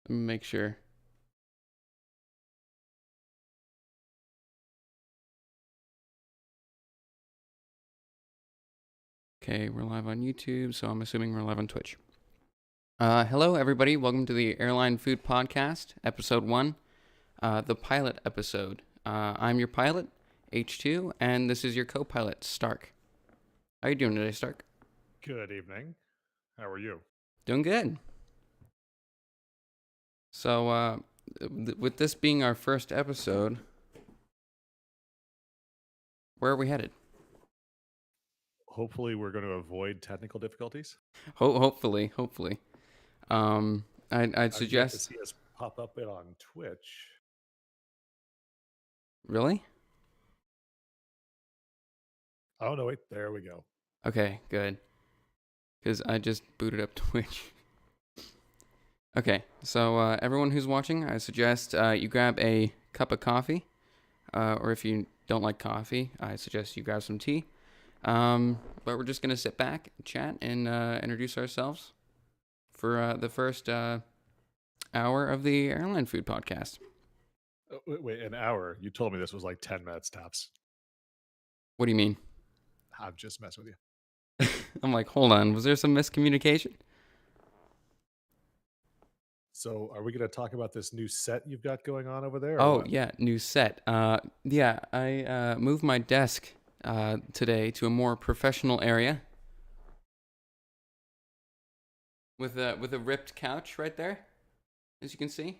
Let me make sure. Okay, we're live on YouTube, so I'm assuming we're live on Twitch. Hello, everybody. Welcome to the Airline Food Podcast, Episode 1, the pilot episode. I'm your pilot, H2, and this is your co-pilot, Stark. How are you doing today, Stark? Good evening. How are you? Doing good. So, with this being our first episode, where are we headed? Hopefully, we're going to avoid technical difficulties. Hopefully. I'd I've yet to suggest... see us pop up it on Twitch. Really? Oh, no, wait. There we go. Okay, good. Because I just booted up Twitch. Okay, so everyone who's watching, I suggest you grab a cup of coffee. Or if you don't like coffee, I suggest you grab some tea. But we're just going to sit back, chat, and introduce ourselves for the first hour of the Airline Food Podcast. Oh, wait, an hour? You told me this was like 10 minutes tops. What do you mean? I'm just messing with you. I'm like, hold on, was there some miscommunication? So, are we going to talk about this new set you've got going on over there? Or Oh, what? yeah, new set. Yeah, I moved my desk today to a more professional area. With a ripped couch right there, as you can see.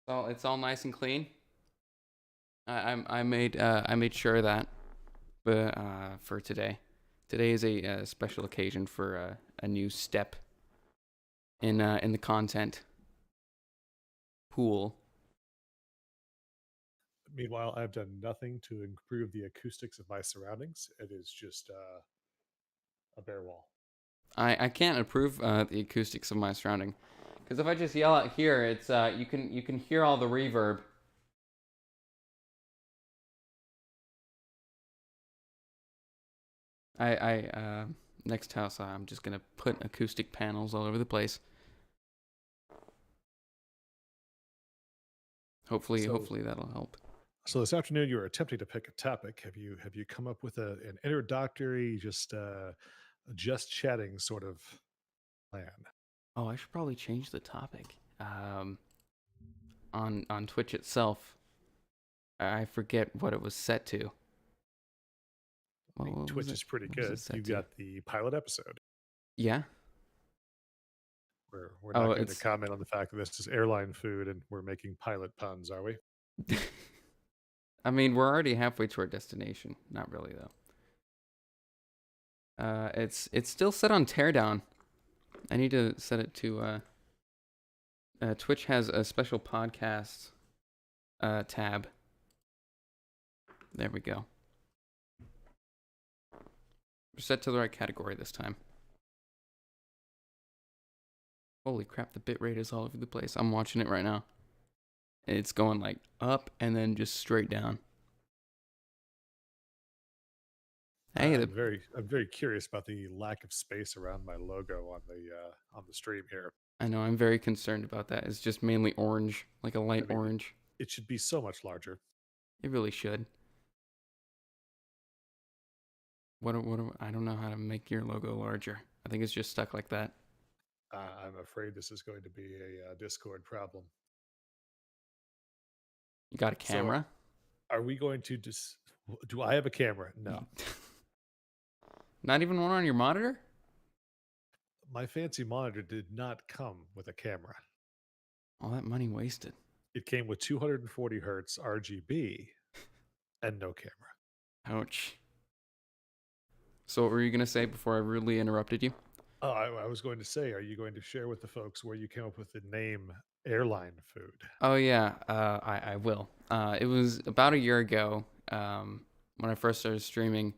So it's all nice and clean. I made sure of that, but for today. Today is a special occasion for a new step in the content pool. Meanwhile, I've done nothing to improve the acoustics of my surroundings. It is just a bare wall. I can't improve the acoustics of my surrounding, because if I just yell out here, it's you can hear all the reverb. I next house I'm just gonna put acoustic panels all over the place. Hopefully that'll help. So this afternoon, you were attempting to pick a topic. Have you come up with an introductory, just chatting sort of plan? Oh, I should probably change the topic. On Twitch itself, I forget what it was set to. I mean, Twitch is pretty good. You've got the pilot episode. Yeah. We're not going to comment on the fact that this is airline food and we're making pilot puns, are we? I mean, we're already halfway to our destination. Not really, though. It's still set on teardown. I need to set it to. Twitch has a special podcast tab. There we go. We're set to the right category this time. Holy crap, the bitrate is all over the place. I'm watching it right now. It's going like up and then just straight down. Hey, I'm very curious about the lack of space around my logo on the stream here. I know, I'm very concerned about that. It's just mainly orange, like a light orange. It should be so much larger. It really should. I don't know how to make your logo larger. I think it's just stuck like that. I'm afraid this is going to be a Discord problem. You got a camera? So are we going to do I have a camera? No. Not even one on your monitor? My fancy monitor did not come with a camera. All that money wasted. It came with 240 hertz RGB and no camera. Ouch. So what were you going to say before I rudely interrupted you? Oh, I was going to say, are you going to share with the folks where you came up with the name Airline Food? Oh, yeah, I will. It was about a year ago when I first started streaming,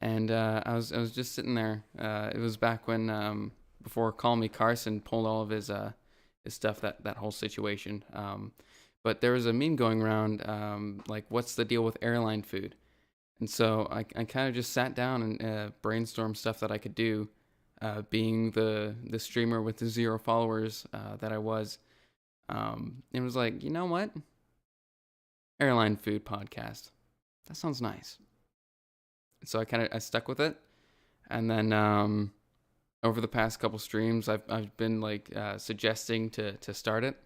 and I was just sitting there. It was back when before Call Me Carson pulled all of his stuff, that whole situation. But there was a meme going around like, what's the deal with airline food? And so I kind of just sat down and brainstormed stuff that I could do being the streamer with the 0 followers that I was. It was like, you know what? Airline food podcast. That sounds nice. So I stuck with it, and then over the past couple streams, I've been like suggesting to start it,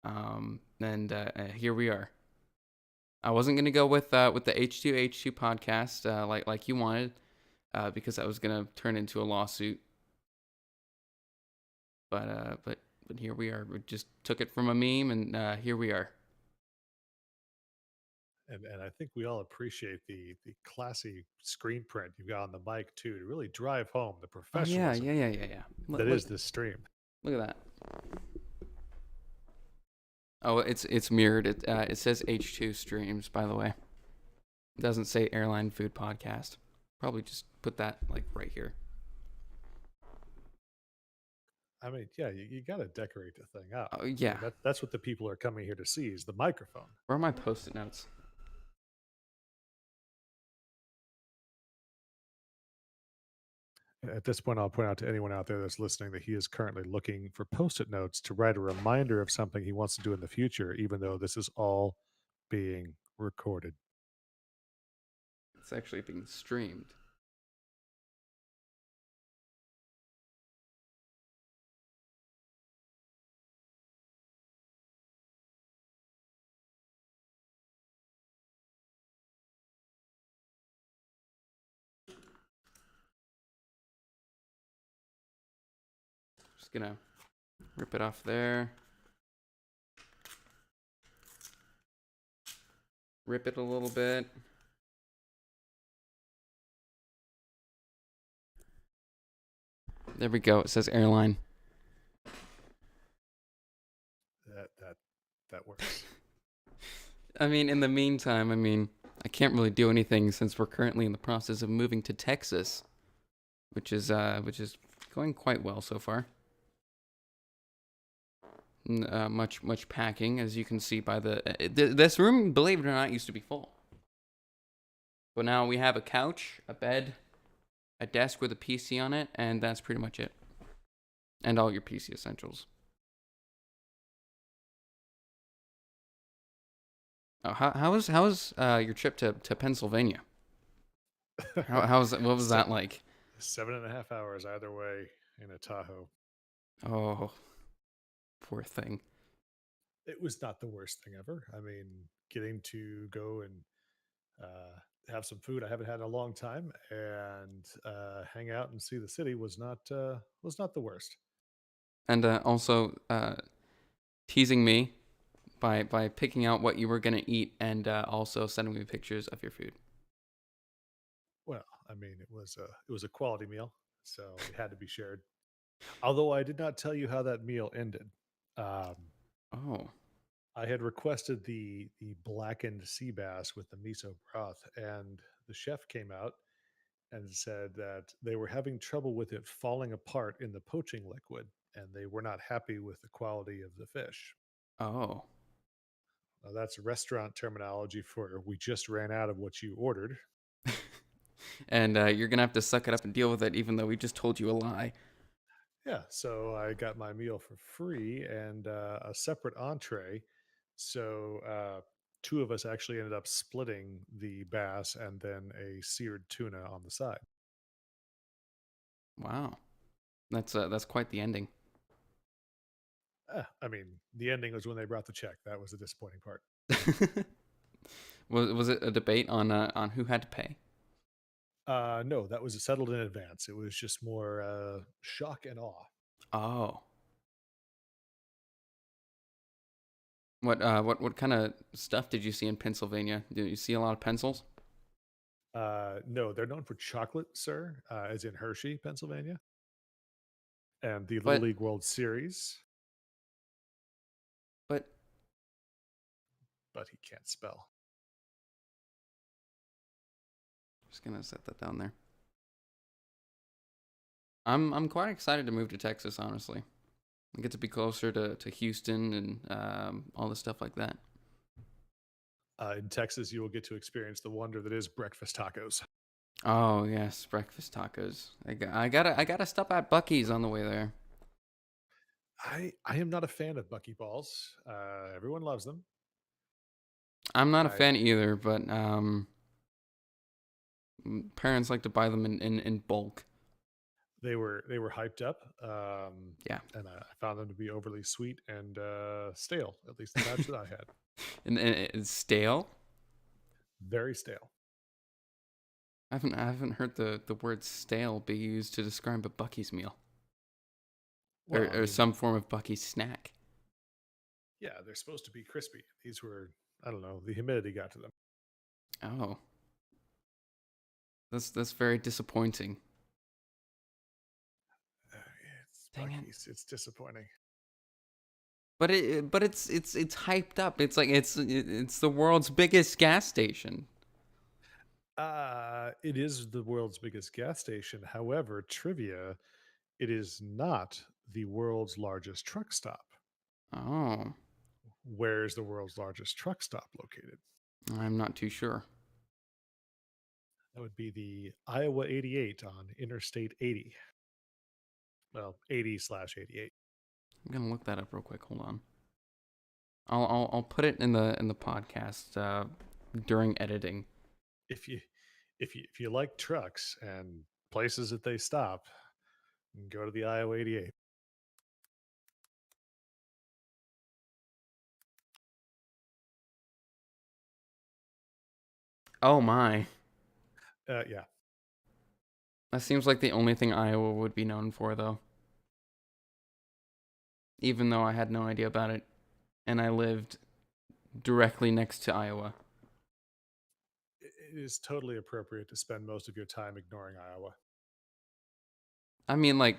and here we are. I wasn't gonna go with the H2H2 podcast like you wanted, because that was gonna turn into a lawsuit. But here we are. We just took it from a meme, and here we are. And I think we all appreciate the classy screen print you've got on the mic too to really drive home the Oh yeah, professionalism yeah. that Look, is this stream. look at that. Oh, it's mirrored. It says H2 streams, by the way. It doesn't say Airline Food Podcast. Probably just put that like right here. I mean, yeah, you got to decorate the thing up. Oh I mean, yeah. that's what the people are coming here to see is the microphone. Where are my post-it notes? At this point, I'll point out to anyone out there that's listening that he is currently looking for post-it notes to write a reminder of something he wants to do in the future, even though this is all being recorded. It's actually being streamed. Just gonna rip it off there. Rip it a little bit. There we go. It says Airline. That works. I mean, in the meantime, I can't really do anything since we're currently in the process of moving to Texas, which is going quite well so far. Much packing, as you can see by this room, believe it or not, used to be full. But now we have a couch, a bed, a desk with a PC on it, and that's pretty much it. And all your PC essentials. Oh, how was your trip to Pennsylvania? What was that like? 7.5 hours either way in a Tahoe. Oh, poor thing. It was not the worst thing ever. I mean, getting to go and have some food I haven't had in a long time and hang out and see the city was not the worst. And also teasing me by picking out what you were gonna eat and also sending me pictures of your food. Well, I mean, it was a quality meal, so it had to be shared. Although I did not tell you how that meal ended. Um, Oh, I had requested the blackened sea bass with the miso broth, and the chef came out and said that they were having trouble with it falling apart in the poaching liquid, and they were not happy with the quality of the fish. oh. That's restaurant terminology for we just ran out of what you ordered. And you're gonna have to suck it up and deal with it, even though we just told you a lie. Yeah, so I got my meal for free and a separate entree. So two of us actually ended up splitting the bass and then a seared tuna on the side. Wow, that's quite the ending. I mean, the ending was when they brought the check. That was the disappointing part. Was it a debate on who had to pay? No, that was settled in advance. It was just more shock and awe. Oh, what kind of stuff did you see in Pennsylvania? Did you see a lot of pencils? No, they're known for chocolate, sir, as in Hershey, Pennsylvania, and the Little But League World Series, but but he can't spell. just gonna set that down there. I'm quite excited to move to Texas, honestly. I get to be closer to Houston and all the stuff like that. In Texas, you will get to experience the wonder that is breakfast tacos. Oh yes, breakfast tacos. I gotta stop at Bucky's on the way there. I am not a fan of Bucky balls. Everyone loves them. I'm not a I fan either, but parents like to buy them in bulk. they were hyped up, Yeah, and I found them to be overly sweet and stale. At least the batch that I had, and it's stale. very stale. I haven't heard the word stale be used to describe a Bucky's meal Well, I or mean, some form of Bucky's snack. yeah, they're supposed to be crispy. These were, I don't know, the humidity got to them. Oh, that's very disappointing. Uh, it's Dang it. Bucky's. It's disappointing. But it's hyped up. It's like it's the world's biggest gas station. It is the world's biggest gas station. However, trivia, it is not the world's largest truck stop. Oh, Where is the world's largest truck stop located? I'm not too sure. That would be the Iowa 88 on Interstate 80. Well, 80/88. I'm gonna look that up real quick. Hold on. I'll put it in the podcast during editing. If you if you like trucks and places that they stop, go to the Iowa 88. Oh my, Yeah, that seems like the only thing Iowa would be known for, though. Even though I had no idea about it, and I lived directly next to Iowa. it is totally appropriate to spend most of your time ignoring Iowa. I mean, like,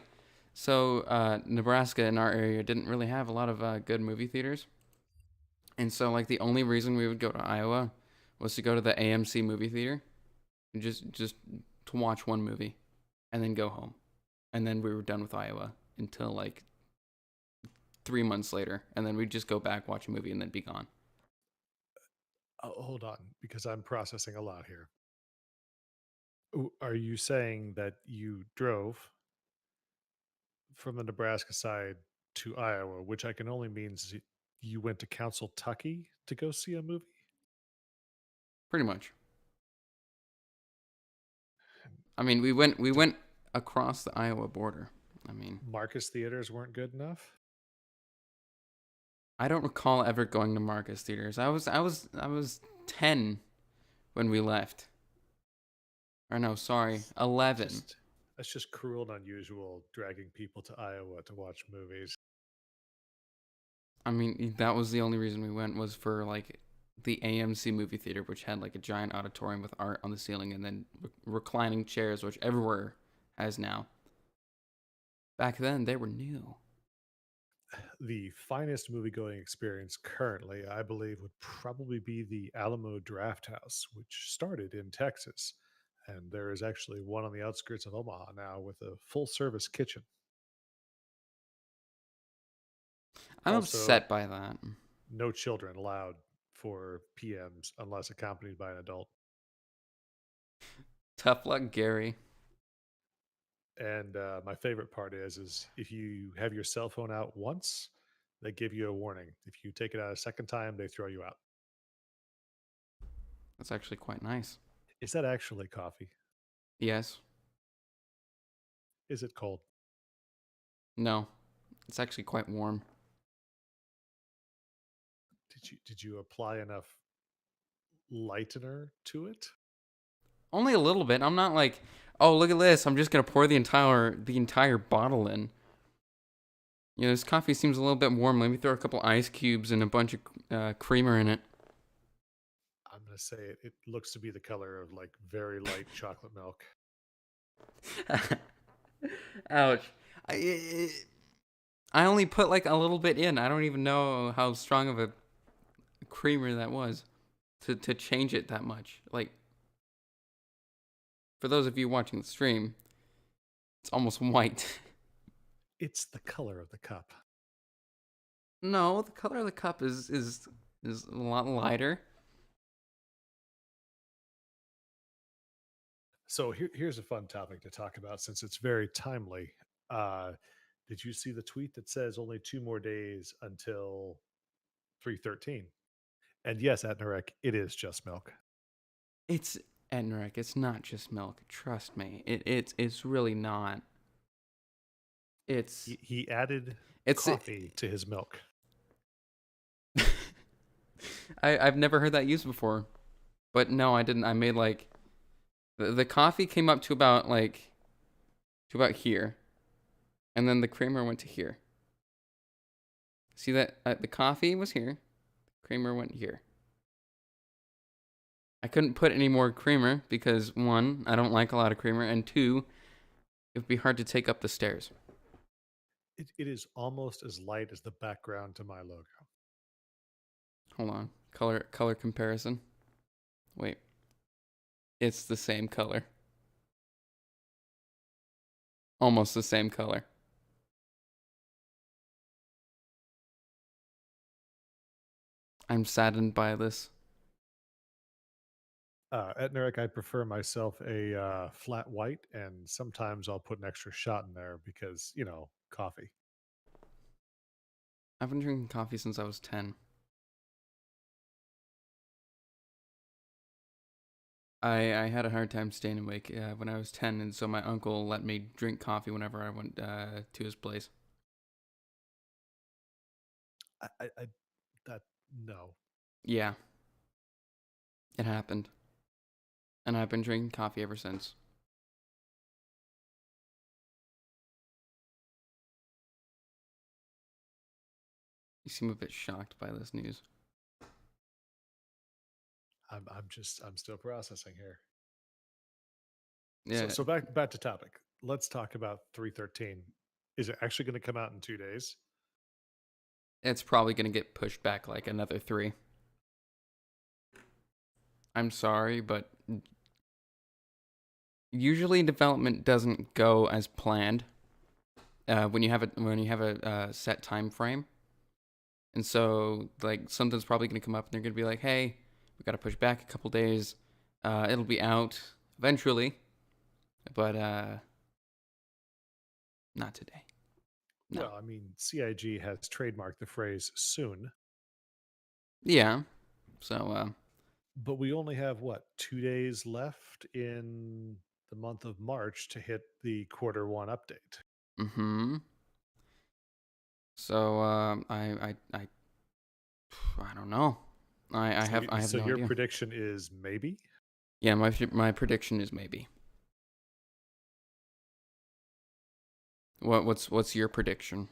so Nebraska in our area didn't really have a lot of good movie theaters, and so like the only reason we would go to Iowa was to go to the AMC movie theater, just to watch one movie, and then go home, and then we were done with Iowa until like 3 months later, and then we'd just go back, watch a movie, and then be gone. Oh, hold on, because I'm processing a lot here. Are you saying that you drove from the Nebraska side to Iowa, which I can only means you went to Council Tucky to go see a movie? Pretty much. I mean, we went across the Iowa border. I mean, Marcus theaters weren't good enough? I don't recall ever going to Marcus theaters. I was 10 when we left. Or no, sorry, That's 11. just that's just cruel and unusual, dragging people to Iowa to watch movies. I mean, that was the only reason we went was for like the AMC movie theater, which had like a giant auditorium with art on the ceiling and then reclining chairs, which everywhere has now. Back then, they were new. The finest movie-going experience currently, I believe, would probably be the Alamo Draft House, which started in Texas. And there is actually one on the outskirts of Omaha now with a full-service kitchen. I'm Also, upset by that. no children allowed for PMs unless accompanied by an adult. Tough luck, Gary. And my favorite part is if you have your cell phone out once, they give you a warning. If you take it out a second time, they throw you out. That's actually quite nice. Is that actually coffee? Yes. Is it cold? No. It's actually quite warm. Did you apply enough lightener to it? Only a little bit. I'm not like, oh, look at this. I'm just gonna pour the entire bottle in. You know, this coffee seems a little bit warm. Let me throw a couple ice cubes and a bunch of creamer in it. I'm gonna say it looks to be the color of like very light chocolate milk. Ouch. I, I only put like a little bit in. I don't even know how strong of a creamer that was to change it that much. Like, for those of you watching the stream, it's almost white. It's the color of the cup. No, the color of the cup is a lot lighter. So here's a fun topic to talk about since it's very timely. Uh, did you see the tweet that says only 2 more days until 313? And yes, Atnarek, it is just milk. It's Edneric. It's not just milk. Trust me. It's really not. It's He added it's. coffee to his milk. I've never heard that used before, but no, I didn't. I made like the coffee came up to about here, and then the creamer went to here. See that the coffee was here, creamer went here. I couldn't put any more creamer because one, I don't like a lot of creamer, and two, it would be hard to take up the stairs. It is almost as light as the background to my logo. Hold on, color comparison. Wait, it's the same color, almost the same color. I'm saddened by this. At Nurek, I prefer myself a flat white, and sometimes I'll put an extra shot in there because, coffee. I've been drinking coffee since I was 10. I had a hard time staying awake when I was 10, and so my uncle let me drink coffee whenever I went to his place. I that no. Yeah, it happened. And I've been drinking coffee ever since. You seem a bit shocked by this news. I'm still processing here. So Yeah, so back to topic. Let's talk about 313. Is it actually going to come out in 2 days? it's probably going to get pushed back like another 3. I'm sorry, but usually development doesn't go as planned when you have a set time frame. And so, like, something's probably going to come up, and they're going to be like, "Hey, we got to push back a couple days. It'll be out eventually, but not today." No. Well, I mean, CIG has trademarked the phrase soon, Yeah. So, but we only have what, 2 days left in the month of March to hit the Q1 update. mm-hmm. So, I don't know. I have So no your idea. prediction is maybe? Yeah, my prediction is maybe. What's your prediction?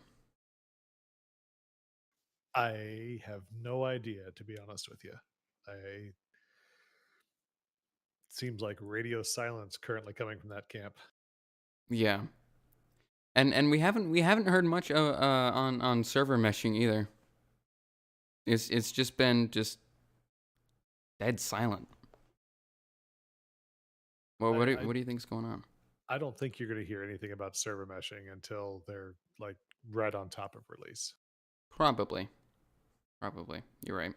I have no idea, to be honest with you. I Seems like radio silence currently coming from that camp. Yeah. And we haven't heard much on server meshing either. It's just been just dead silent. Well, I I, what do you think's going on? I don't think you're going to hear anything about server meshing until they're like right on top of release. Probably. Probably. You're right.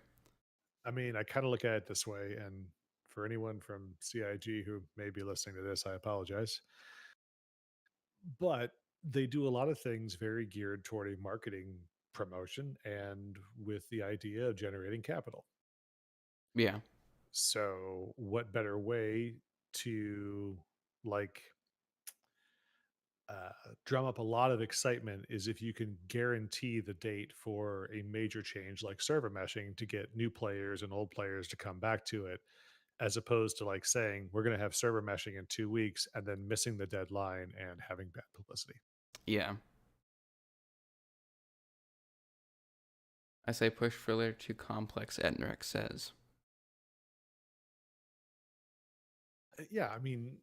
I mean, I kind of look at it this way, and for anyone from CIG who may be listening to this, I apologize. But they do a lot of things very geared toward a marketing promotion and with the idea of generating capital. Yeah. So, what better way to like uh, drum up a lot of excitement is if you can guarantee the date for a major change like server meshing to get new players and old players to come back to it, as opposed to like saying we're going to have server meshing in 2 weeks and then missing the deadline and having bad publicity. Yeah. I say push further too complex, Ednrex says. Yeah, I mean,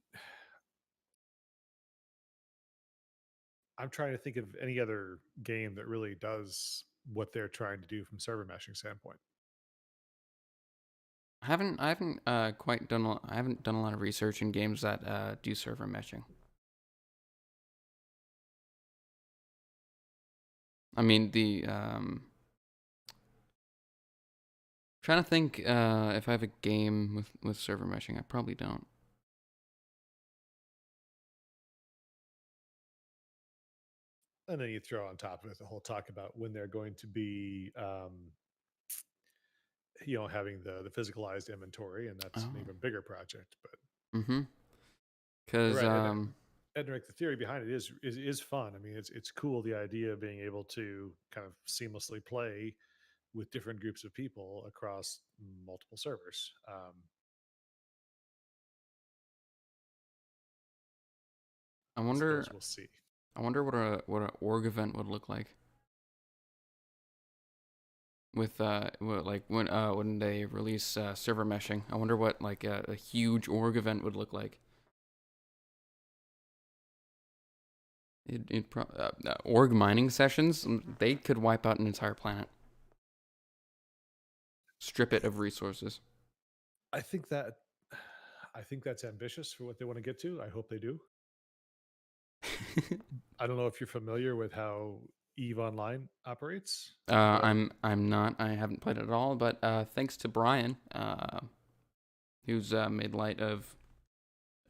I'm trying to think of any other game that really does what they're trying to do from server meshing standpoint. I haven't quite done I haven't done a lot of research in games that do server meshing. I mean the trying to think if I have a game with server meshing. I probably don't. And then you throw on top of it the whole talk about when they're going to be, having the physicalized inventory, and that's an Oh. even bigger project. But Mm-hmm. you're Because right, and Rick, the theory behind it is fun. I mean, it's cool, the idea of being able to kind of seamlessly play with different groups of people across multiple servers. I I wonder suppose we'll see. I wonder what an org event would look like with like when they release server meshing. I wonder what like a huge org event would look like. Org mining sessions, they could wipe out an entire planet, strip it of resources. I think that I think that's ambitious for what they want to get to. I hope they do. I don't know if you're familiar with how Eve Online operates, but I'm not. I haven't played it at all, but thanks to Brian, who's made light of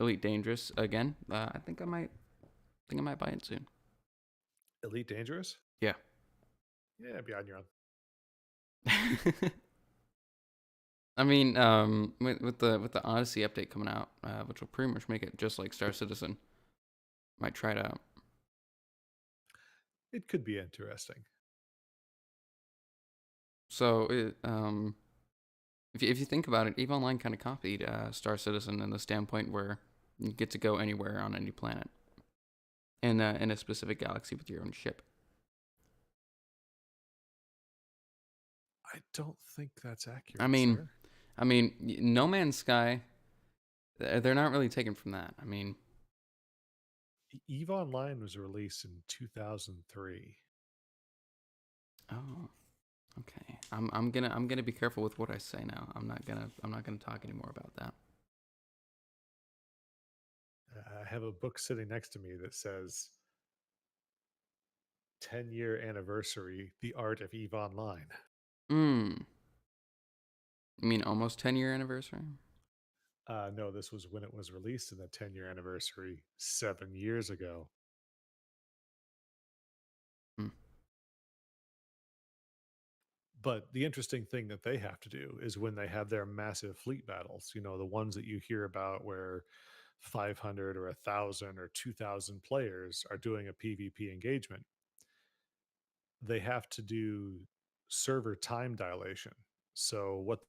Elite Dangerous again. I think I might buy it soon. Elite Dangerous, Yeah. yeah, be on your own. I mean, with the Odyssey update coming out, which will pretty much make it just like Star Citizen, might try it out. It could be interesting. So, if you think about it, Eve Online kind of copied Star Citizen in the standpoint where you get to go anywhere on any planet in a specific galaxy with your own ship. I don't think that's I accurate, mean, sir. No Man's Sky, they're not really taken from that. I mean, Eve Online was released in 2003. oh, okay. I'm gonna be careful with what I say now. I'm not gonna talk anymore about that. I have a book sitting next to me that says 10-year anniversary, The Art of Eve Online. Hmm. You mean almost 10-year anniversary? No, this was when it was released in the 10-year anniversary 7 years ago. Hmm. But the interesting thing that they have to do is when they have their massive fleet battles, the ones that you hear about where 500 or 1,000 or 2,000 players are doing a PvP engagement, they have to do server time dilation. So, what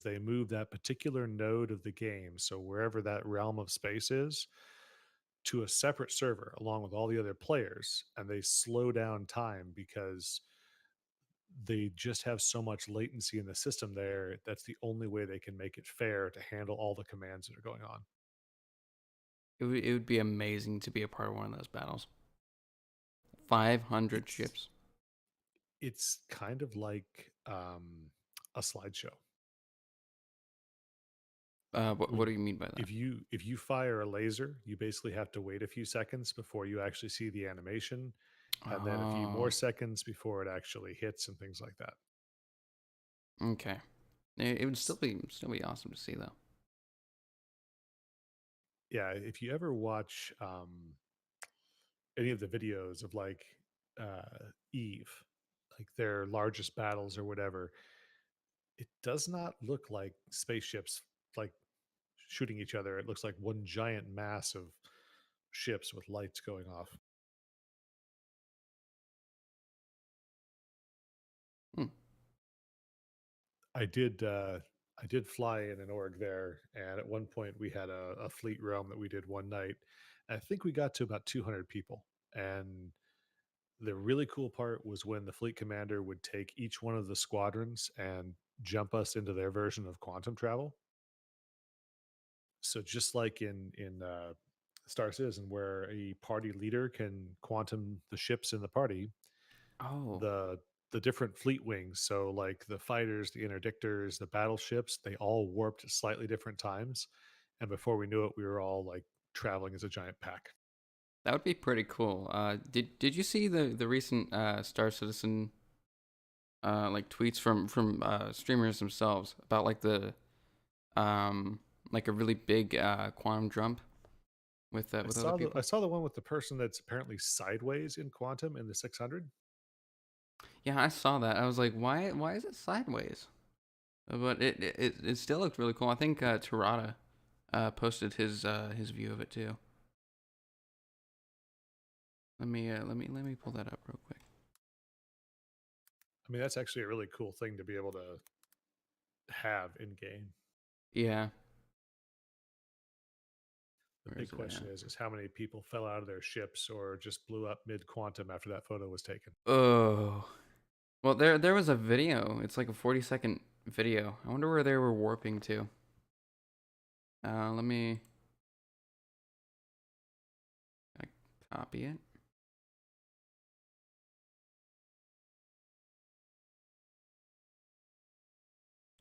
they move that particular node of the game, so wherever that realm of space is, to a separate server along with all the other players, and they slow down time because they just have so much latency in the system there. That's the only way they can make it fair to handle all the commands that are going on. It would be amazing to be a part of one of those battles. 500 It's ships. it's kind of like a slideshow. What do you mean by that? If you fire a laser, you basically have to wait a few seconds before you actually see the animation, and then a few more Oh, seconds before it actually hits and things like that. okay. It would S- still be awesome to see though. Yeah, if you ever watch any of the videos of like Eve, like their largest battles or whatever, it does not look like spaceships like shooting each other. It looks like one giant mass of ships with lights going off. Hmm. I did I did fly in an org there, and at one point we had a fleet realm that we did one night. I think we got to about 200 people, and the really cool part was when the fleet commander would take each one of the squadrons and jump us into their version of quantum travel. So just like in Star Citizen, where a party leader can quantum the ships in the party, Oh, the the different fleet wings, so like the fighters, the interdictors, the battleships, they all warped at slightly different times, and before we knew it, we were all like traveling as a giant pack. that would be pretty cool. Did you see the recent Star Citizen like tweets from streamers themselves about like the like a really big quantum jump? with other I people. saw the one with the person that's apparently sideways in Quantum in the 600. Yeah, I saw that. I was like, why is it sideways? But it still looked really cool. I think Tarada posted his view of it too. Let me pull that up real quick. I mean, that's actually a really cool thing to be able to have in game. Yeah. The Where big is it question at? is how many people fell out of their ships or just blew up mid quantum after that photo was taken. Oh. Well, there was a video. It's like a 40-second video. I wonder where they were warping to. Let me copy it.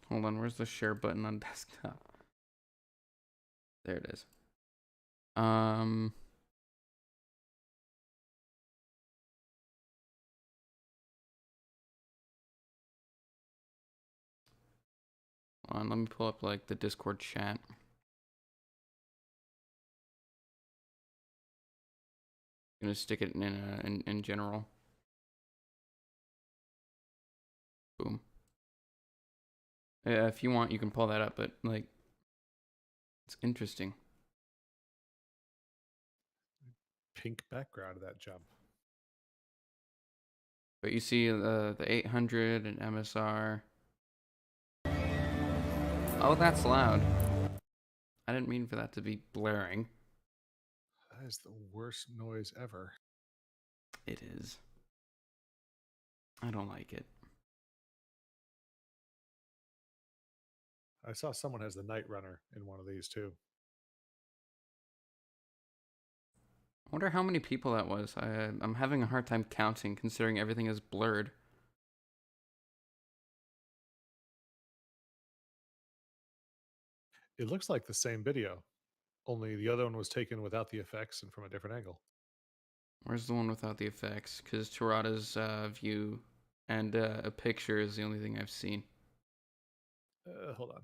Hold on, where's the share button on desktop? There it is. Um, hold on, let me pull up like the Discord chat. I'm gonna stick it in general. Boom. Yeah, if you want, you can pull that up, but like, it's interesting. Pink background of that jump. But you see the 800 and MSR. Oh, that's loud. I didn't mean for that to be blaring. That is the worst noise ever. It is. I don't like it. I saw someone has the Night Runner in one of these too. I wonder how many people that was. I'm having a hard time counting considering everything is blurred. It looks like the same video, only the other one was taken without the effects and from a different angle. Where's the one without the effects? Because Tarada's view and a picture is the only thing I've seen. Hold on.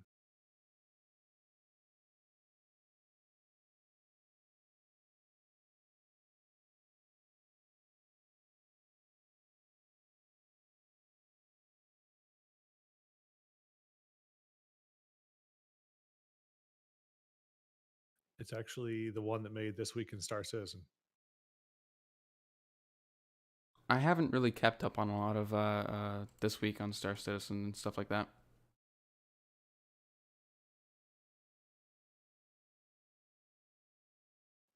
It's actually the one that made This Week in Star Citizen. I haven't really kept up on a lot of this week on Star Citizen and stuff like that.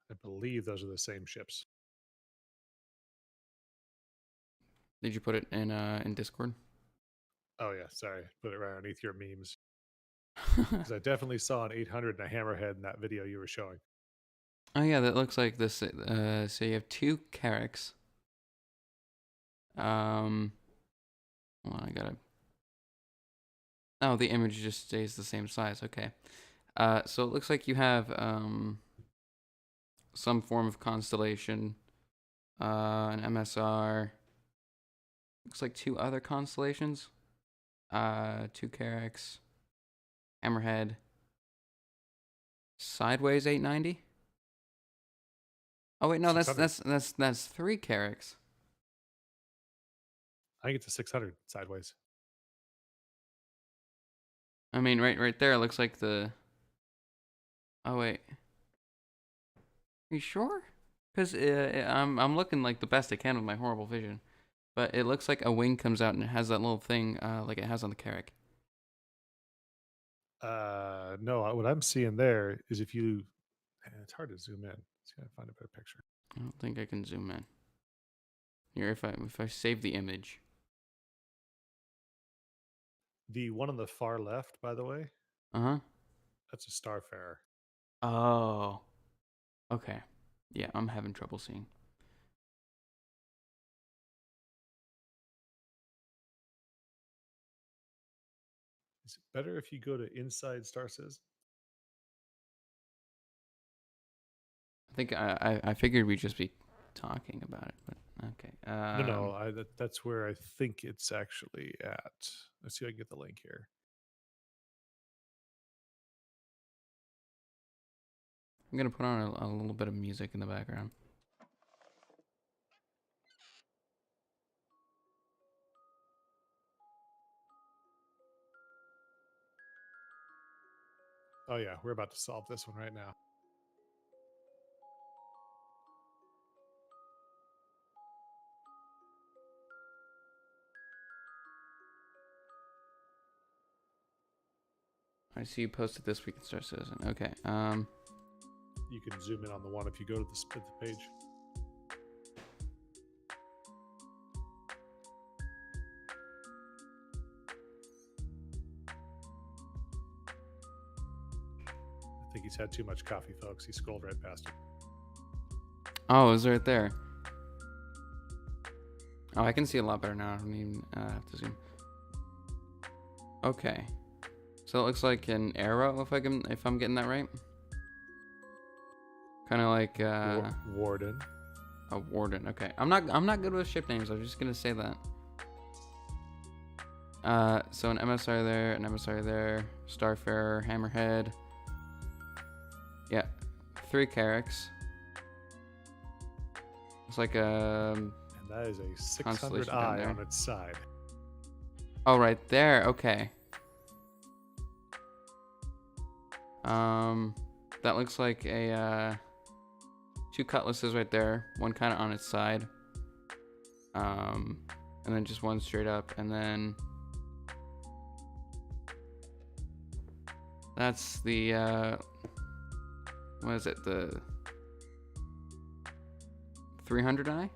I believe those are the same ships. Did you put it in Discord? Oh yeah, sorry, put it right underneath your memes because I definitely saw an 800 and a hammerhead in that video you were showing. Oh yeah, that looks like this. So you have two Carracks. Hold on, I gotta. Oh, the image just stays the same size. Okay. So it looks like you have some form of constellation, an MSR. Looks like two other constellations. Two Carracks, Hammerhead, Sideways 890. Oh wait, no, 600. that's three Carracks. I think it's a 600 sideways. I mean, right there, it looks like the. Oh wait, are you sure? Because I'm looking like the best I can with my horrible vision, but it looks like a wing comes out and it has that little thing like it has on the Carrack. No, what I'm seeing there is if you, it's hard to zoom in. Let's gotta find a better picture. I don't think I can zoom in. Here, if I save the image. The one on the far left, by the way, Uh-Huh. that's a Starfarer. Oh. Okay. Yeah, I'm having trouble seeing. Is it better if you go to Inside Star Citizen? I think I figured we'd just be talking about it, but okay. No, that's where I think it's actually at. Let's see if I can get the link here. I'm gonna put on a little bit of music in the background. Oh yeah, we're about to solve this one right now. I see you posted this week in Star Citizen. Okay. You can zoom in on the one if you go to the page. I think he's had too much coffee, folks. He scrolled right past it. Oh, it's right there. Oh, I can see a lot better now. I don't even have to zoom. Okay. So it looks like an arrow, if I'm getting that right. Kind of like Warden. a warden. Okay. I'm not good with ship names. I'm just gonna say that. So an emissary there, an emissary there, Starfarer, Hammerhead. Yeah, 3 Carracks. It's like a. And that is a 600 constellation down eye there. on its side. Oh, right there. Okay. That looks like a 2 cutlasses right there. One kind of on its side. And then just one straight up, and then that's the what is it? The 300 eye.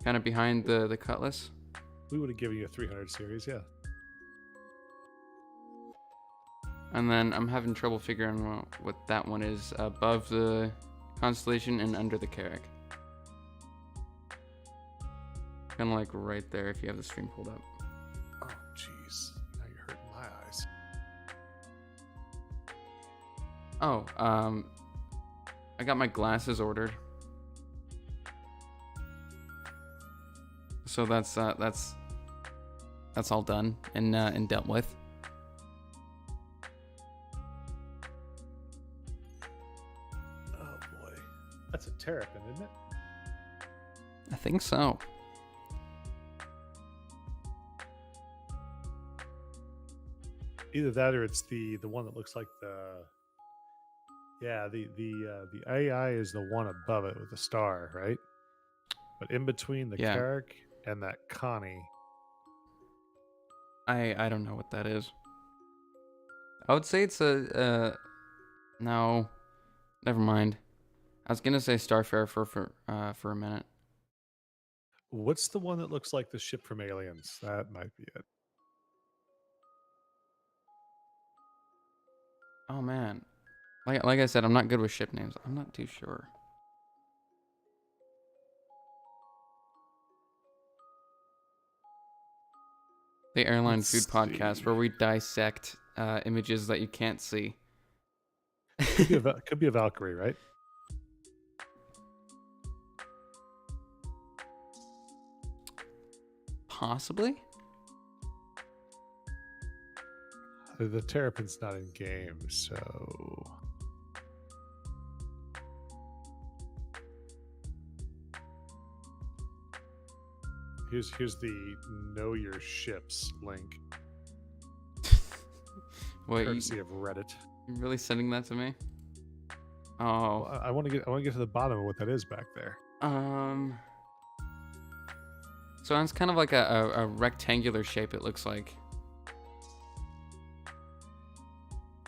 Kind of behind the cutlass. We would have given you a 300 series, yeah. And then I'm having trouble figuring out what that one is above the constellation and under the Carrack. Kind of like right there if you have the stream pulled up. Oh, jeez. Now you're hurting my eyes. Oh, I got my glasses ordered. So that's all done and dealt with. Oh boy, that's a terrapin, isn't it? I think so. Either that or it's the one that looks like the AI is the one above it with the star, right? But in between the Yeah. Carrack and that Connie. I don't know what that is. I would say it's a no, never mind. I was gonna say Starfarer for a minute. What's the one that looks like the ship from Aliens? That might be it. Oh man, like I said, I'm not good with ship names. I'm not too sure. The Airline Let's Food Podcast, see. where we dissect images that you can't see. Could be a Valkyrie, right? Possibly. The Terrapin's not in game, so here's the Know Your Ships link. Wait, Courtesy of Reddit. you really sending that to me? Oh. Well, I want to get to the bottom of what that is back there. So it's kind of like a rectangular shape. It looks like.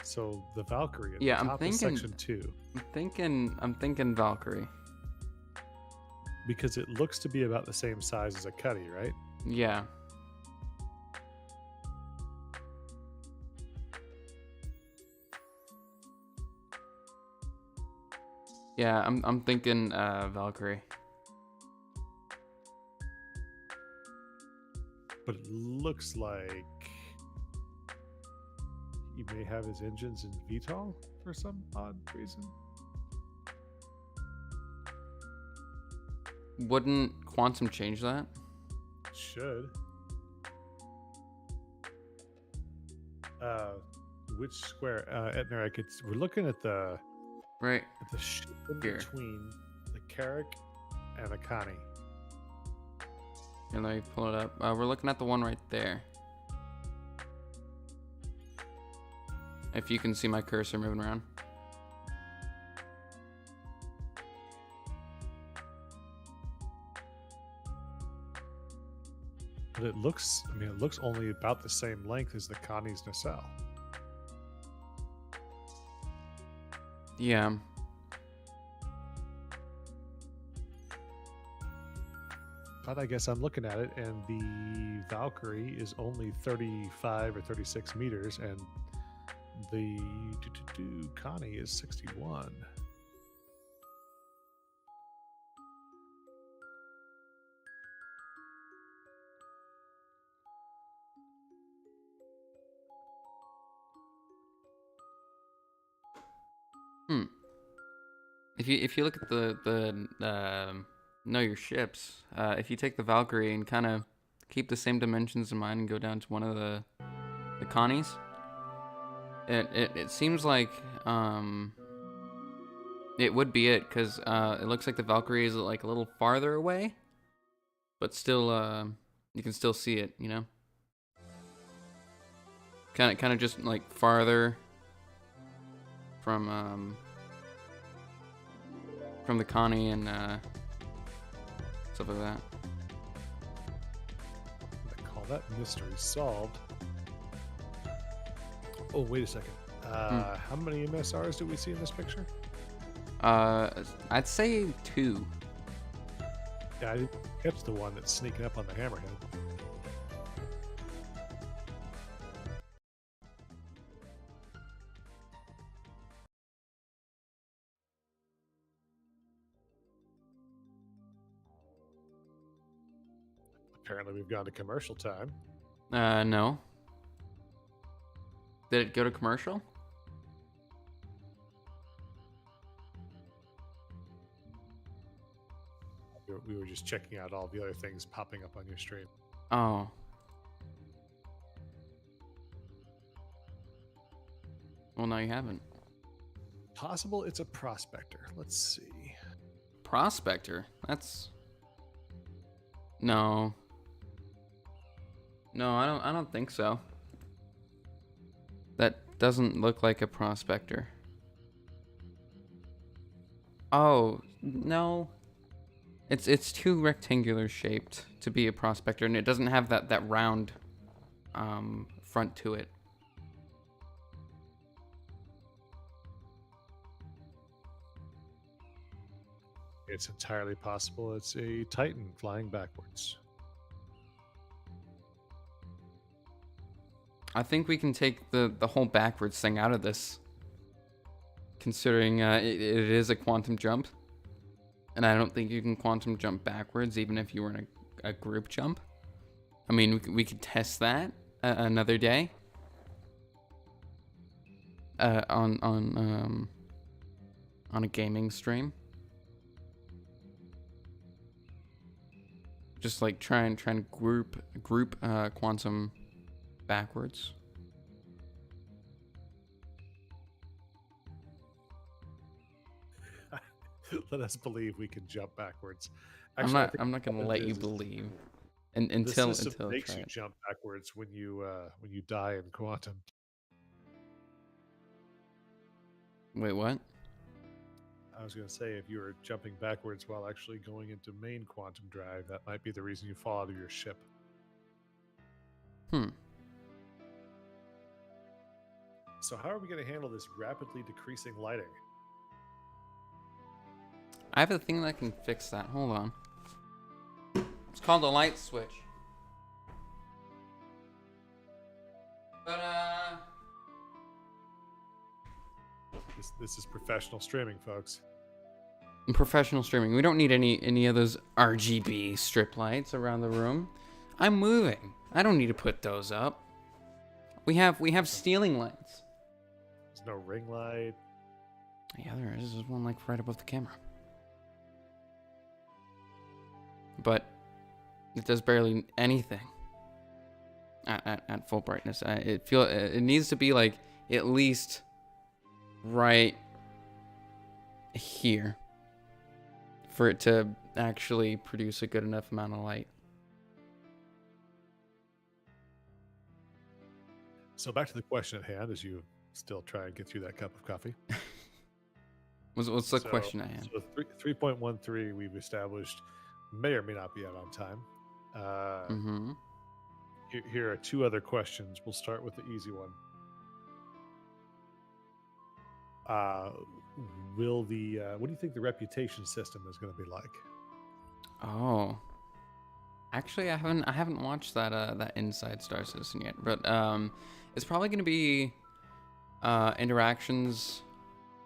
So the Valkyrie at Yeah, the I'm top thinking- of section 2, I'm thinking Valkyrie. because it looks to be about the same size as a Cuddy, right? Yeah. Yeah, I'm thinking Valkyrie. But it looks like he may have his engines in VTOL for some odd reason. Wouldn't Quantum change that? Should. which square? Etner, we're looking at Right the ship in here. between the Carrick and the Connie. Here, let me pull it up. We're looking at the one right there. If you can see my cursor moving around. But it looks only about the same length as the Connie's nacelle. Yeah. But I guess I'm looking at it, and the Valkyrie is only 35 or 36 meters, and the Connie is 61. If you look at the know your ships, if you take the Valkyrie and kind of keep the same dimensions in mind and go down to one of the Connies, it seems like it would be it, because it looks like the Valkyrie is like a little farther away, but still you can still see it, you know. Kind of just like farther from the Connie and stuff like that. I call that mystery solved. Oh, wait a second. How many MSRs do we see in this picture? I'd say 2. Yeah, I didn't catch the one that's sneaking up on the hammerhead. Apparently, we've gone to commercial time. No. Did it go to commercial? We were just checking out all the other things popping up on your stream. Oh. Well, no, you haven't. Possible it's a prospector. Let's see. Prospector? That's... No. No, I don't think so. That doesn't look like a prospector. Oh, no. It's too rectangular shaped to be a prospector, and it doesn't have that round front to it. It's entirely possible it's a Titan flying backwards. I think we can take the whole backwards thing out of this, considering it is a quantum jump. And I don't think you can quantum jump backwards, even if you were in a group jump. I mean, we could test that another day. On a gaming stream. Just like try and group quantum backwards. Let us believe we can jump backwards. Actually, I'm not gonna let you believe until the system makes try you it. jump backwards when you die in quantum. Wait, what? I was going to say, if you were jumping backwards while actually going into main quantum drive, that might be the reason you fall out of your ship. So how are we going to handle this rapidly decreasing lighting? I have a thing that can fix that. Hold on. It's called a light switch. But This is professional streaming, folks. professional streaming. We don't need any of those RGB strip lights around the room. I'm moving. I don't need to put those up. We have stealing lights. There's no ring light. Yeah, there is. There's one like right above the camera. But it does barely anything at full brightness. It needs to be like at least right here for it to actually produce a good enough amount of light. So back to the question at hand, as you still try and get through that cup of coffee. What's the question I had? So 3.13 we've established may or may not be out on time. Mm-hmm. Here are two other questions. We'll start with the easy one. What do you think the reputation system is going to be like? Oh, actually, I haven't watched that Inside Star Citizen yet, but it's probably gonna be interactions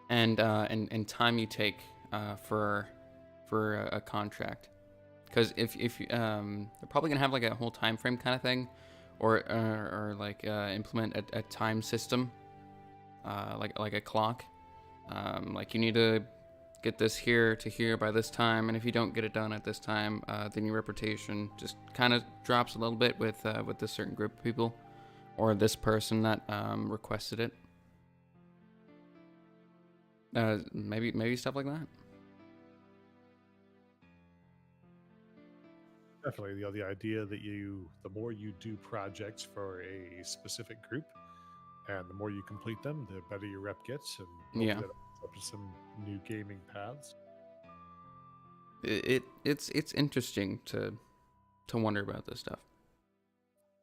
and time you take for a contract, because if they're probably gonna have like a whole time frame kind of thing, or like implement a time system, like a clock, like you need to get this here to here by this time, and if you don't get it done at this time, then your reputation just kind of drops a little bit with this certain group of people, or this person that requested it. Maybe stuff like that. Definitely, the idea that the more you do projects for a specific group, and the more you complete them, the better your rep gets, and hopefully Yeah. that opens up to some new gaming paths. It's interesting to wonder about this stuff.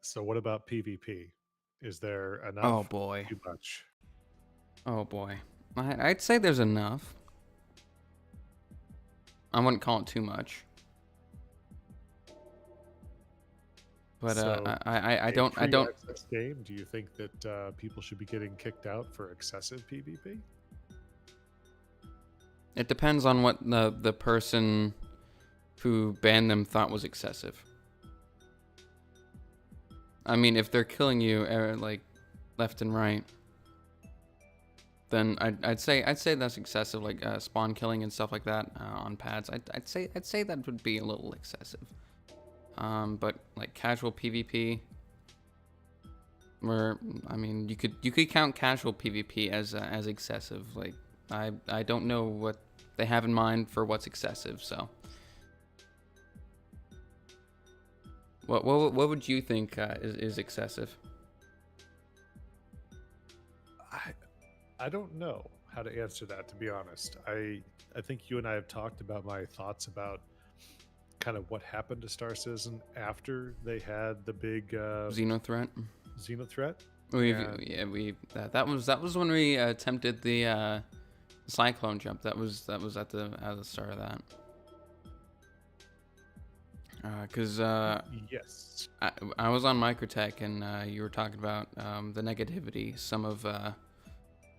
So, what about PvP? Is there Oh enough? boy. Too much? Oh boy. I'd say there's enough. I wouldn't call it too much. But So, I a don't pre-access game. Do you think that people should be getting kicked out for excessive PvP? It depends on what the person who banned them thought was excessive. I mean, if they're killing you like left and right, then I'd say that's excessive, like spawn killing and stuff like that on pads. I'd say that would be a little excessive. But like casual PvP, where I mean you could count casual PvP as excessive. Like I don't know what they have in mind for what's excessive. So what would you think is excessive? I don't know how to answer that, to be honest. I think you and I have talked about my thoughts about kind of what happened to Star Citizen after they had the big Xenothreat. Xenothreat. That was when we attempted the cyclone jump. That was at the start of that. Because yes, I was on Microtech and you were talking about the negativity some of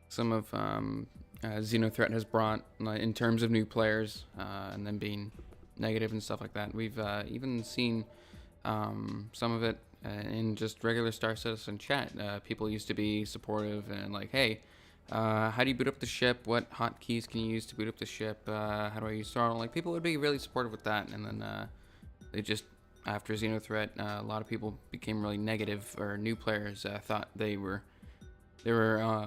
Xenothreat has brought in terms of new players and them being negative and stuff like that. We've even seen some of it in just regular Star Citizen chat. People used to be supportive and like, hey, how do you boot up the ship? What hotkeys can you use to boot up the ship? How do I use throttle? Like, people would be really supportive with that, and then they just, after Xenothreat, a lot of people became really negative, or new players thought they were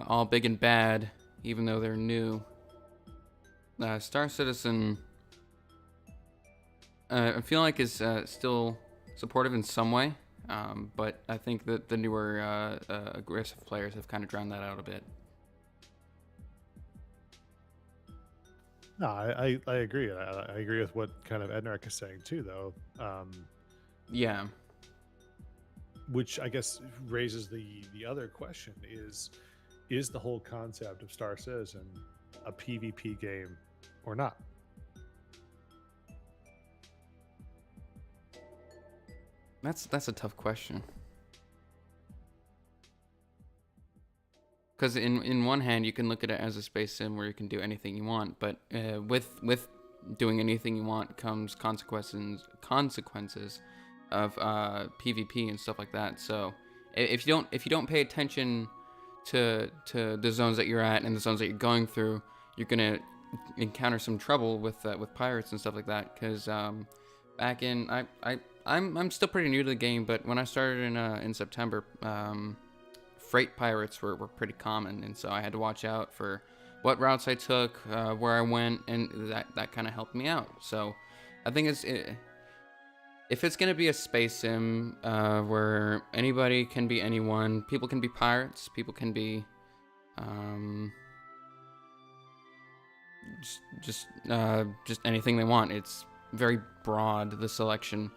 all big and bad, even though they're new. Star Citizen, I feel like is still supportive in some way, but I think that the newer aggressive players have kind of drowned that out a bit. no, I agree. I agree with what kind of Ednark is saying too, though. Yeah. Which I guess raises the other question: is the whole concept of Star Citizen a PvP game or not? That's a tough question. Because in one hand, you can look at it as a space sim where you can do anything you want, but with doing anything you want comes consequences of PvP and stuff like that. So if you don't pay attention to the zones that you're at and the zones that you're going through, you're gonna encounter some trouble with pirates and stuff like that. Because back in I'm still pretty new to the game, but when I started in September, freight pirates were pretty common, and so I had to watch out for what routes I took, where I went, and that kind of helped me out. So I think if it's gonna be a space sim where anybody can be anyone, people can be pirates, people can be um, just anything they want. It's very broad, the selection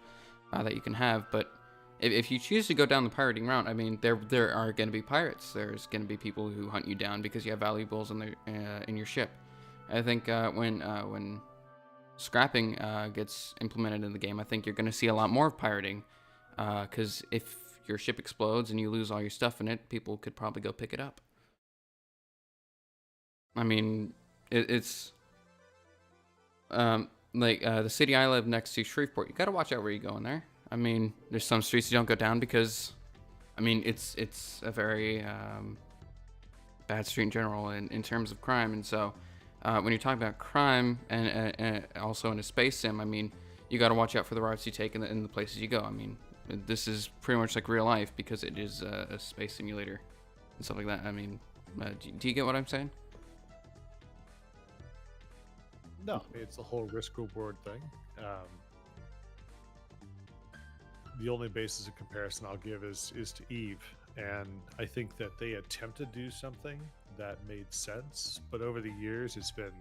that you can have. But if you choose to go down the pirating route, I mean, there are going to be pirates. There's going to be people who hunt you down because you have valuables in your ship. I think when scrapping gets implemented in the game, I think you're going to see a lot more of pirating. Because if your ship explodes and you lose all your stuff in it, people could probably go pick it up. I mean, it's the city I live next to, Shreveport. You got to watch out where you go in there. I mean, there's some streets you don't go down because, I mean, it's a very bad street in general in terms of crime. And so, when you're talking about crime and also in a space sim, I mean, you got to watch out for the routes you take in the places you go. I mean, this is pretty much like real life because it is a space simulator and stuff like that. I mean, do you get what I'm saying? No, it's the whole risk reward thing. The only basis of comparison I'll give is to Eve, and I think that they attempted to do something that made sense, but over the years it's been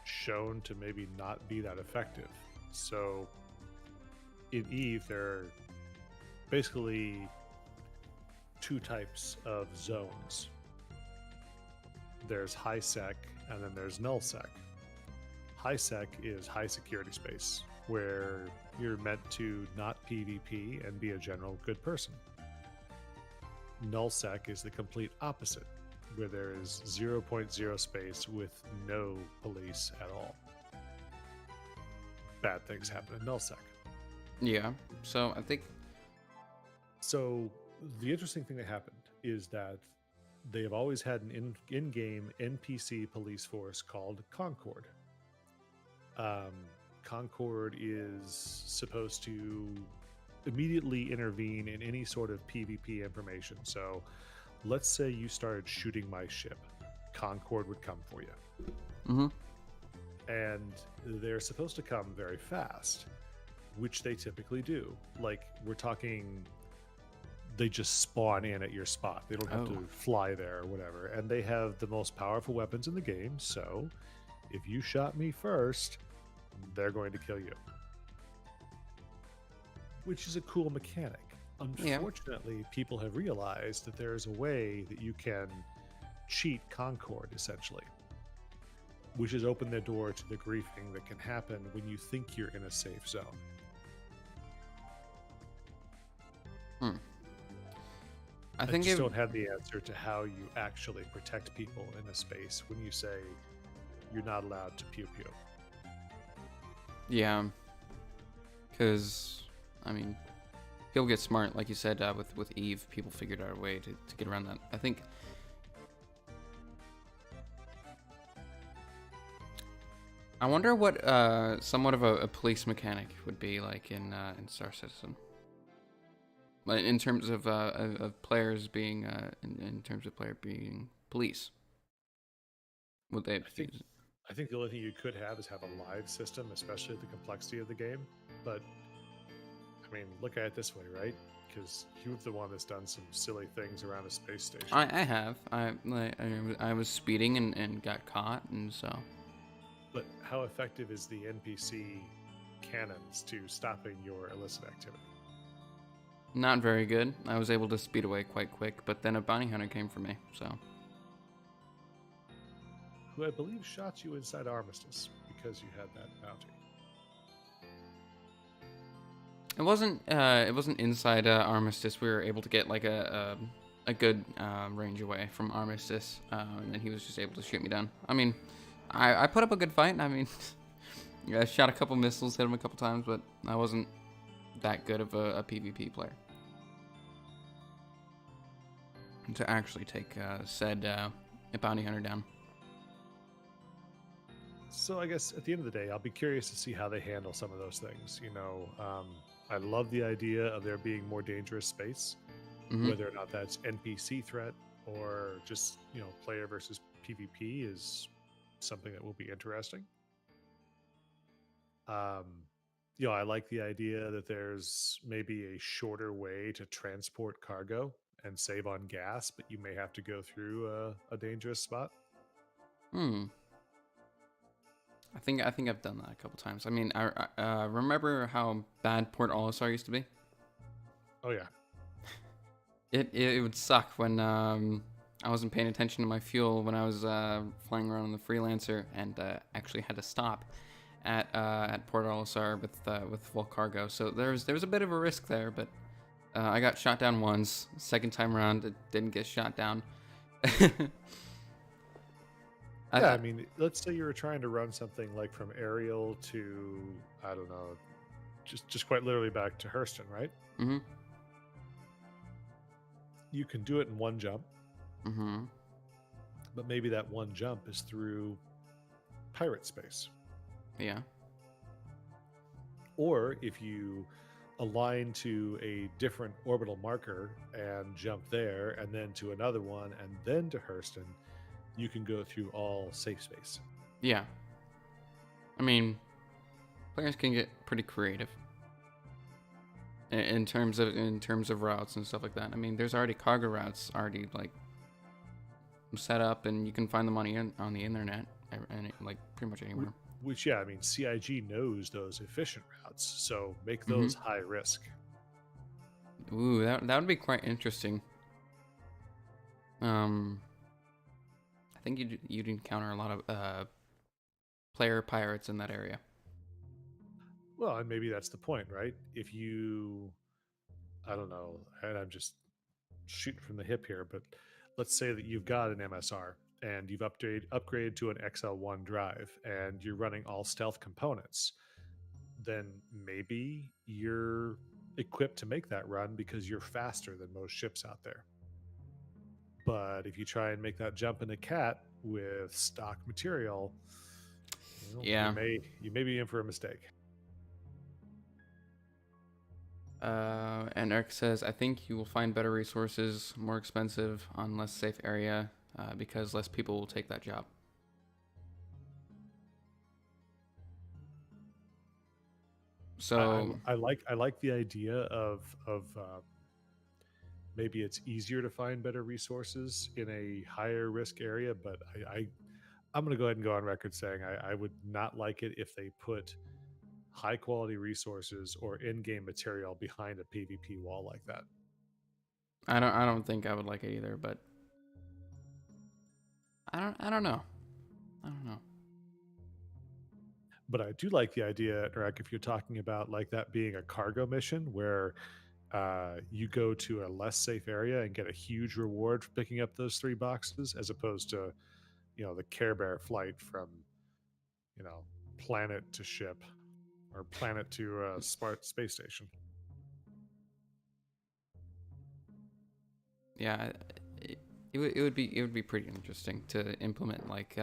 shown to maybe not be that effective. So in Eve, there are basically two types of zones. There's high sec and then there's null sec. High sec is high security space, where you're meant to not PvP and be a general good person. Null sec is the complete opposite, where there is 0.0 space with no police at all. Bad things happen in null sec. Yeah. So I think. So the interesting thing that happened is that they have always had an in-game NPC police force called Concord. Concord is supposed to immediately intervene in any sort of PvP information. So let's say you started shooting my ship. Concord would come for you. Mm-hmm. And they're supposed to come very fast, which they typically do. Like, we're talking, they just spawn in at your spot. They don't have to fly there or whatever. And they have the most powerful weapons in the game. So if you shot me first, they're going to kill you. Which is a cool mechanic. Unfortunately, people have realized that there's a way that you can cheat Concord, essentially, which has opened the door to the griefing that can happen when you think you're in a safe zone. I think just don't have the answer to how you actually protect people in a space when you say you're not allowed to pew pew. Yeah, because I mean, people get smart, like you said, with Eve. People figured out a way to get around that. I think. I wonder what somewhat of a police mechanic would be like in Star Citizen. In terms of players being in terms of player being police. Would they? I think the only thing you could have is have a live system, especially the complexity of the game. But I mean, look at it this way, right? Because you're the one that's done some silly things around a space station. I have. I was speeding and got caught, and so. But how effective is the NPC cannons to stopping your illicit activity? Not very good. I was able to speed away quite quick, but then a bounty hunter came for me, so. Who I believe shot you inside Armistice because you had that bounty. It wasn't inside Armistice. We were able to get like a good range away from Armistice, and then he was just able to shoot me down. I mean, I put up a good fight. I mean, I shot a couple missiles, hit him a couple times, but I wasn't that good of a PvP player to actually take said bounty hunter down. So I guess at the end of the day, I'll be curious to see how they handle some of those things. You know, I love the idea of there being more dangerous space. Mm-hmm. Whether or not that's NPC threat or just, player versus PvP is something that will be interesting. Um, I like the idea that there's maybe a shorter way to transport cargo and save on gas, but you may have to go through a dangerous spot. Hmm. I think I've done that a couple times. I mean, I remember how bad Port Olisar used to be. Oh yeah, It would suck when I wasn't paying attention to my fuel when I was flying around on the freelancer and actually had to stop at Port Olisar with full cargo. So there was a bit of a risk there, but I got shot down once. Second time around, it didn't get shot down. I, yeah. I, I mean, let's say you were trying to run something like from Ariel to, I don't know, just quite literally back to Hurston, right? mm-hmm, You can do it in one jump, mm-hmm. but maybe that one jump is through pirate space. Yeah, Or if you align to a different orbital marker and jump there, and then to another one, and then to Hurston, you can go through all safe space. yeah. I mean, players can get pretty creative in terms of routes and stuff like that. I mean, there's already cargo routes already like set up, and you can find them on the internet and like pretty much anywhere. Which, yeah, I mean, CIG knows those efficient routes, so make Mm-hmm. those high risk. Ooh, that would be quite interesting. Um, I think you'd encounter a lot of player pirates in that area. Well, and maybe that's the point, right? If you, I don't know, and I'm just shooting from the hip here, but let's say that you've got an MSR and you've upgraded to an XL1 drive and you're running all stealth components, then maybe you're equipped to make that run because you're faster than most ships out there. But if you try and make that jump in a cat with stock material, Yeah. you may be in for a mistake. And Eric says, I think you will find better resources, more expensive on less safe area, because less people will take that job. So, I like the idea of maybe it's easier to find better resources in a higher risk area, but I'm going to go ahead and go on record saying I would not like it if they put high quality resources or in-game material behind a PvP wall like that. I don't think I would like it either, but I don't know. I don't know. But I do like the idea, Narek, if you're talking about like that being a cargo mission where you go to a less safe area and get a huge reward for picking up those 3 boxes, as opposed to, the Care Bear flight from, you know, planet to ship or planet to smart space station. Yeah, it would be pretty interesting to implement like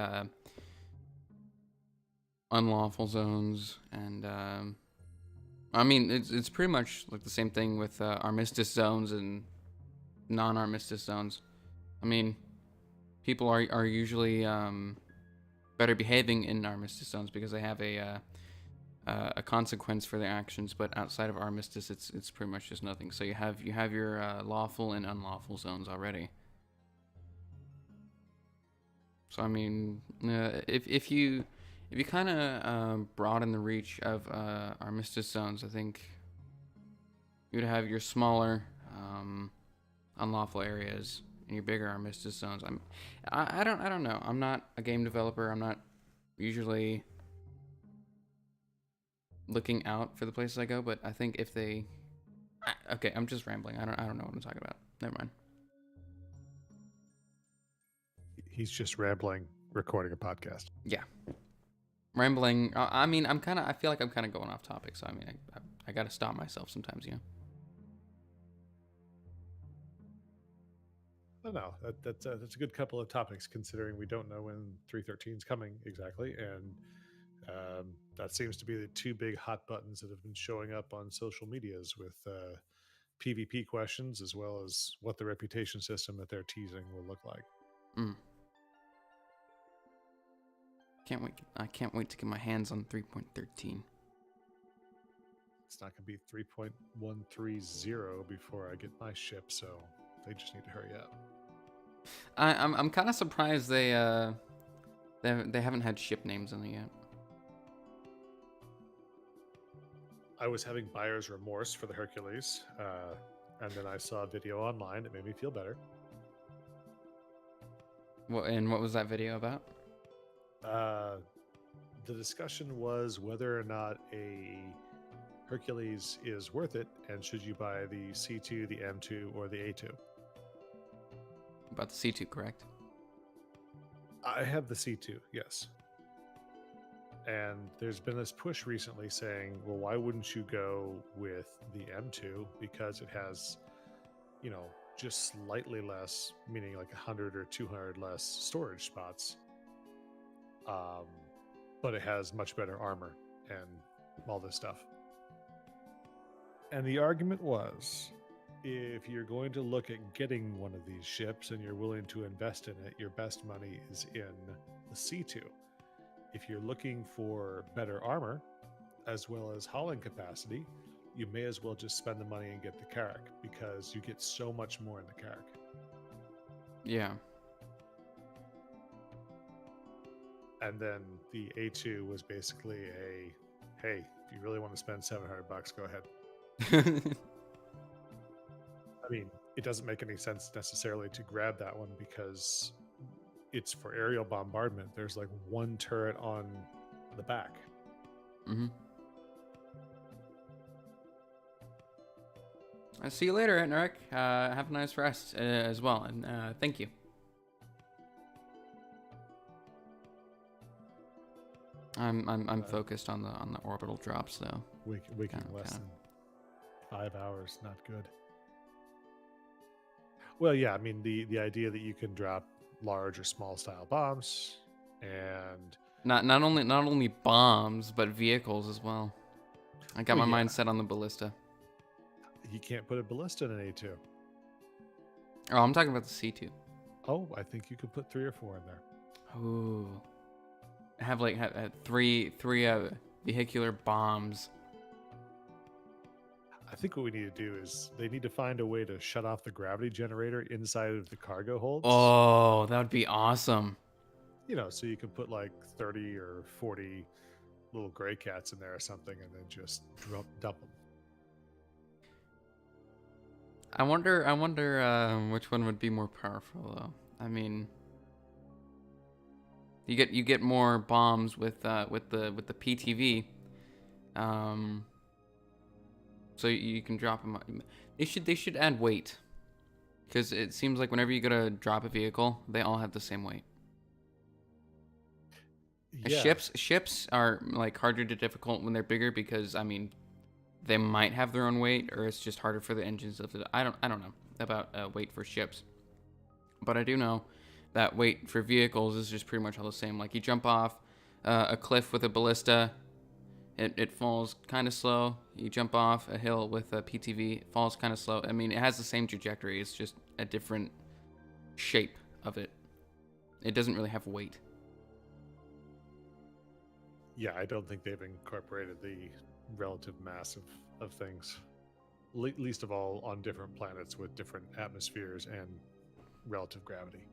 unlawful zones and I mean it's pretty much like the same thing with armistice zones and non-armistice zones. I mean, people are usually better behaving in armistice zones because they have a consequence for their actions. But outside of armistice, it's pretty much just nothing. So you have your lawful and unlawful zones already. So I mean, if you kind of broaden the reach of armistice zones, I think you'd have your smaller unlawful areas and your bigger armistice zones. I don't know. I'm not a game developer. I'm not usually looking out for the places I go, but I think if they okay, I'm just rambling. I don't know what I'm talking about. Never mind. He's just rambling, recording a podcast. Yeah, rambling. I mean, I feel like I'm kind of going off topic. So I mean, I got to stop myself sometimes. Oh no, that's a good couple of topics considering we don't know when 313 is coming exactly, and that seems to be the two big hot buttons that have been showing up on social medias with PvP questions as well as what the reputation system that they're teasing will look like. Mm. Can't wait. I can't wait to get my hands on 3.13. It's not going to be 3.130 before I get my ship, so they just need to hurry up. I'm kind of surprised they haven't had ship names in it yet. I was having buyer's remorse for the Hercules, and then I saw a video online. It made me feel better. What was that video about? The discussion was whether or not a Hercules is worth it, and should you buy the C2, the M2, or the A2? About the C2, correct? I have the C2, yes. And there's been this push recently saying, well, why wouldn't you go with the M2? Because it has, just slightly less, meaning like 100 or 200 less storage spots. But it has much better armor and all this stuff. And the argument was, if you're going to look at getting one of these ships and you're willing to invest in it, your best money is in the C2. If you're looking for better armor, as well as hauling capacity, you may as well just spend the money and get the Carrack, because you get so much more in the Carrack. Yeah. And then the A2 was basically hey, if you really want to spend $700, go ahead. I mean, it doesn't make any sense necessarily to grab that one because it's for aerial bombardment. There's like one turret on the back. Mm-hmm. I'll see you later, Eric. Have a nice rest as well, and thank you. I'm focused on the orbital drops though. Waking less than 5 hours, not good. Well, yeah, I mean the idea that you can drop large or small style bombs, and not only bombs but vehicles as well. I got my mind set on the ballista. You can't put a ballista in an A2. Oh, I'm talking about the C2. Oh, I think you could put 3 or 4 in there. Ooh. Have three vehicular bombs. I think what we need to do is they need to find a way to shut off the gravity generator inside of the cargo holds. Oh, that would be awesome. So you can put like 30 or 40 little gray cats in there or something, and then just dump them. I wonder which one would be more powerful though. I mean, you get more bombs with the PTV, so you can drop them. They should add weight, because it seems like whenever you go to drop a vehicle, they all have the same weight. Yeah. Ships are like harder to difficult when they're bigger, because I mean, they might have their own weight, or it's just harder for the engines of the. I don't know about weight for ships, but I do know that weight for vehicles is just pretty much all the same. Like you jump off a cliff with a ballista, it falls kind of slow. You jump off a hill with a PTV, it falls kind of slow. I mean, it has the same trajectory. It's just a different shape of it. It doesn't really have weight. Yeah, I don't think they've incorporated the relative mass of things. Least of all on different planets with different atmospheres and relative gravity.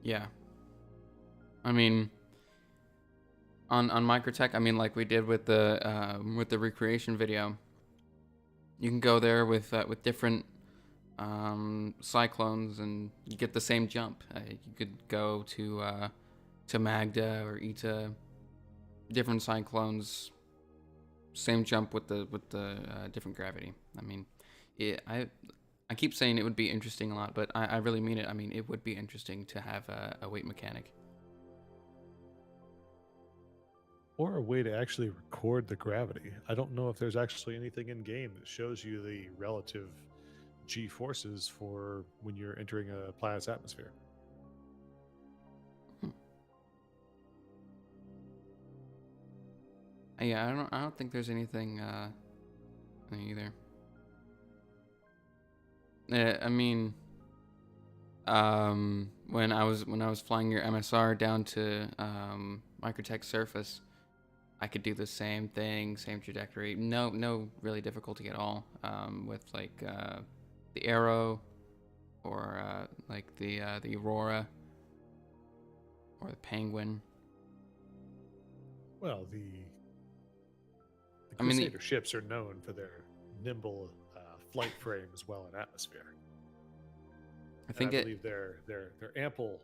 Yeah. I mean, on Microtech, I mean, like we did with the recreation video, you can go there with different cyclones and you get the same jump. You could go to Magda or Eta, different cyclones, same jump with the different gravity. I mean, I keep saying it would be interesting a lot, but I really mean it. I mean, it would be interesting to have a weight mechanic. Or a way to actually record the gravity. I don't know if there's actually anything in game that shows you the relative G forces for when you're entering a planet's atmosphere. Yeah, I don't think there's anything either. I mean, when I was flying your MSR down to Microtech Surface, I could do the same thing, same trajectory. No really difficulty at all. With like the Arrow, or like the Aurora, or the Penguin. Well, the I mean, Crusader ships are known for their nimble flight frame as well in atmosphere. I And I think it. believe their ample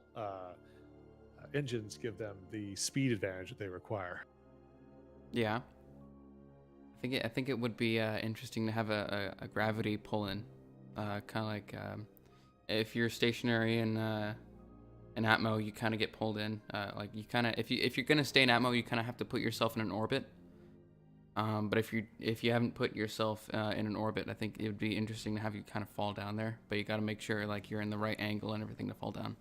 engines give them the speed advantage that they require. Yeah. I think it would be interesting to have a gravity pull in, kind of like if you're stationary in Atmo, you kind of get pulled in. Like you kind of if you're gonna stay in Atmo, you kind of have to put yourself in an orbit. But if you haven't put yourself in an orbit, I think it would be interesting to have you kind of fall down there. But you got to make sure like you're in the right angle and everything to fall down.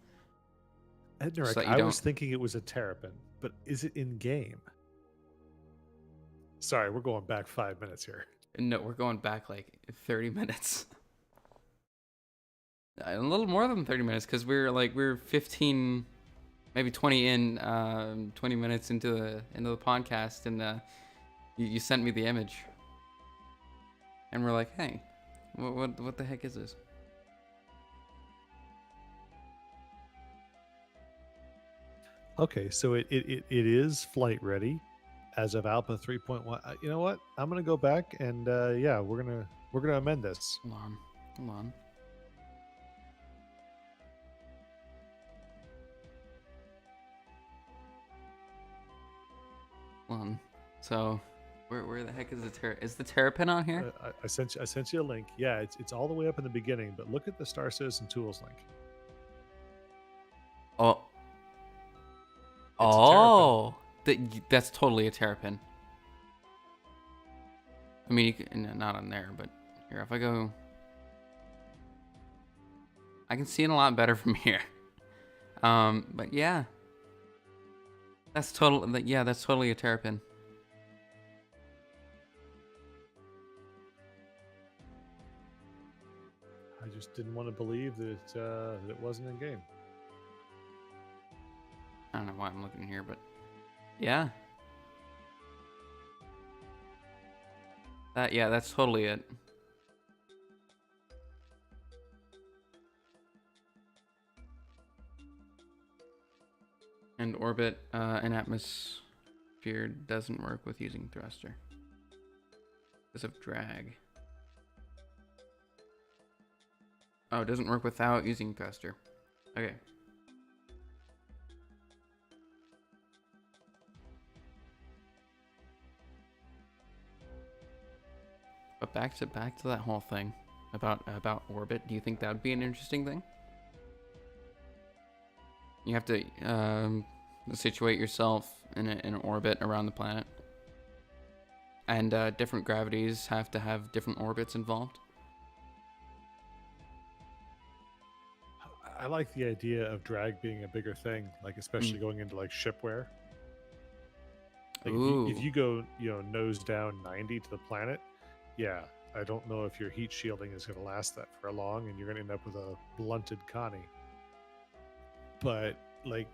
So Ednarek, that you I don't. was thinking it was a Terrapin, but is it in game? Sorry, we're going back 5 minutes here. No, we're going back like 30 minutes. A little more than 30 minutes, because we're 15, maybe 20 in 20 minutes into the podcast, and you sent me the image, and we're like, hey, what the heck is this? Okay, so it is flight ready as of Alpha 3.1. You know what? I'm gonna go back and yeah, we're gonna amend this. Hold on. So, where the heck is is the Terrapin on here? I sent you a link. Yeah, it's all the way up in the beginning, but look at the Star Citizen Tools link. Oh, It's a Terrapin. that's totally a Terrapin. I mean, no, not on there, but here, if I go, I can see it a lot better from here. But yeah, that's totally a Terrapin. I just didn't want to believe that it wasn't in game. I don't know why I'm looking here, but yeah. That's totally it. And orbit and atmosphere doesn't work with using thruster because of drag. Oh, it doesn't work without using thruster. Okay. But back to that whole thing about orbit. Do you think that would be an interesting thing? You have to situate yourself in an orbit around the planet, and different gravities have to have different orbits involved. I like the idea of drag being a bigger thing, like especially going into like shipware. Like if you go, nose down 90 to the planet, yeah, I don't know if your heat shielding is going to last that for long, and you're going to end up with a blunted Connie. But like,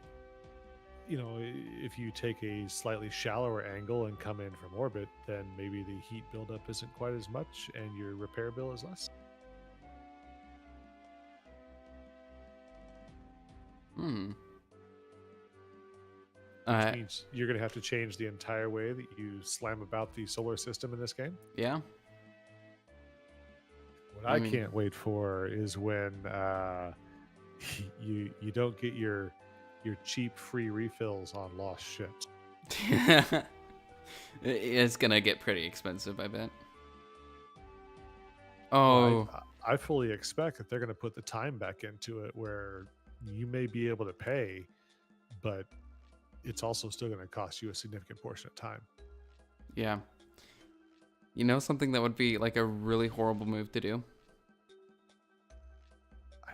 if you take a slightly shallower angle and come in from orbit, then maybe the heat buildup isn't quite as much, and your repair bill is less. Which means you're going to have to change the entire way that you slam about the solar system in this game. Yeah. What I can't wait for is when you don't get your cheap free refills on lost ships. It's gonna get pretty expensive, I bet. Well, I fully expect that they're going to put the time back into it where you may be able to pay, but it's also still going to cost you a significant portion of time. Yeah. You know something that would be like a really horrible move to do? I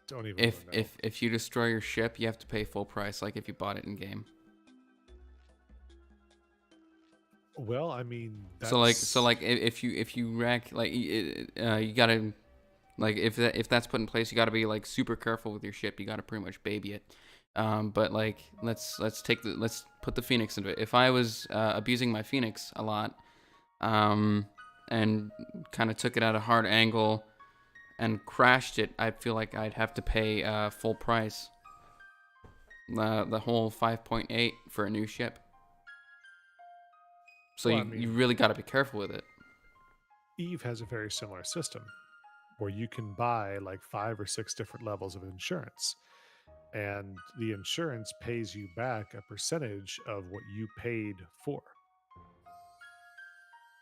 don't even know. If you destroy your ship, you have to pay full price, like if you bought it in game. Well, I mean, so like if you wreck, like you gotta Like if that's put in place, you got to be like super careful with your ship. You got to pretty much baby it. But like let's put the Phoenix into it. If I was abusing my Phoenix a lot, and kind of took it at a hard angle and crashed it, I feel like I'd have to pay full price, the whole 5.8 for a new ship. So Well, I you mean, really got to be careful with it. Eve has a very similar system where you can buy like 5 or 6 different levels of insurance, and the insurance pays you back a percentage of what you paid for.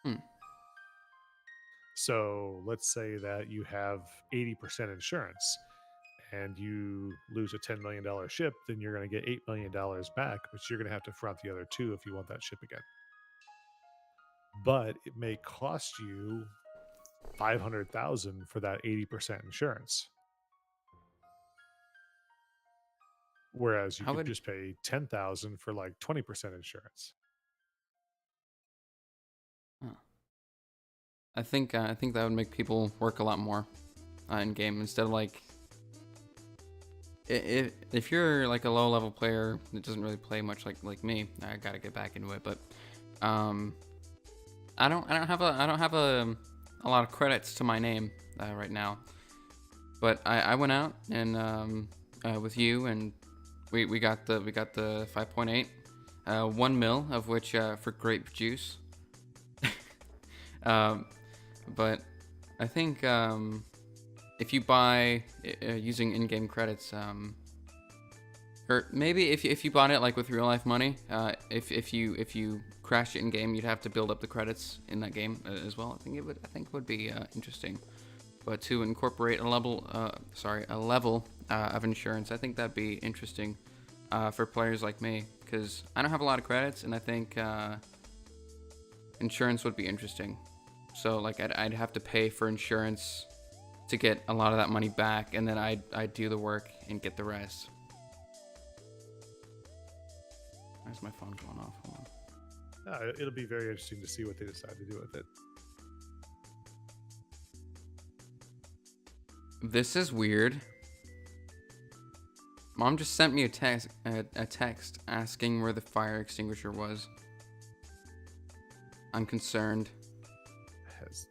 Hmm. So let's say that you have 80% insurance and you lose a $10 million ship, then you're going to get $8 million back, but you're going to have to front the other two if you want that ship again. But it may cost you 500,000 for that 80% insurance, whereas you How could would just pay 10,000 for like 20% insurance. huh. I think that would make people work a lot more in game instead of like if you're like a low level player that doesn't really play much like me, I gotta get back into it. But um, I don't have a lot of credits to my name right now. But I went out and with you and we got the 5.8, 1 mil of which for grape juice. um, but I think if you buy using in-game credits, or maybe if you bought it like with real life money, if you crashed it in game, you'd have to build up the credits in that game as well. I think it would be interesting. But to incorporate a level of insurance, I think that'd be interesting for players like me, because I don't have a lot of credits, and I think insurance would be interesting. So like I'd have to pay for insurance to get a lot of that money back, and then I'd do the work and get the rest. Where's my phone going off? Hold on. It'll be very interesting to see what they decide to do with it. This is weird. Mom just sent me a text asking where the fire extinguisher was. I'm concerned. Has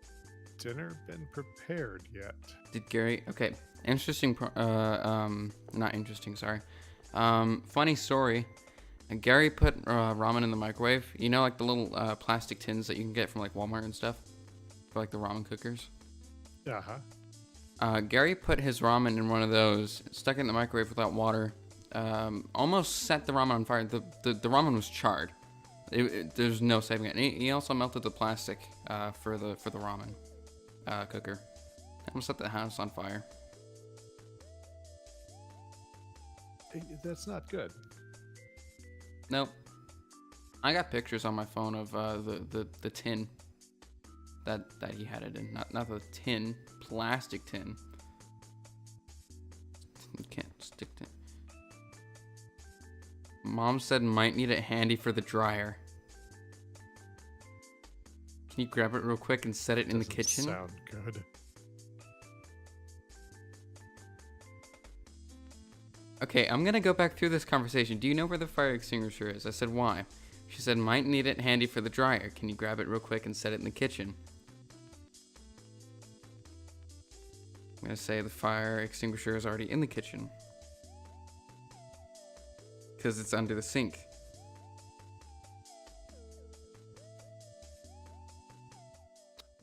dinner been prepared yet? Did Gary? Okay, interesting. Not interesting. Sorry. Funny story. Gary put ramen in the microwave. You know, like the little plastic tins that you can get from like Walmart and stuff for like the ramen cookers. Gary put his ramen in one of those, stuck it in the microwave without water. Almost set the ramen on fire. The ramen was charred. There's no saving it. And he also melted the plastic for the ramen cooker. Almost set the house on fire. That's not good. Nope. I got pictures on my phone of the tin that he had it in. Not the tin, plastic tin. You can't stick to. Mom said might need it handy for the dryer. Can you grab it real quick and set it in the kitchen? Sound good. Okay, I'm gonna go back through this conversation. Do you know where the fire extinguisher is? I said, why? She said, might need it handy for the dryer. Can you grab it real quick and set it in the kitchen? I'm gonna say the fire extinguisher is already in the kitchen. Because it's under the sink.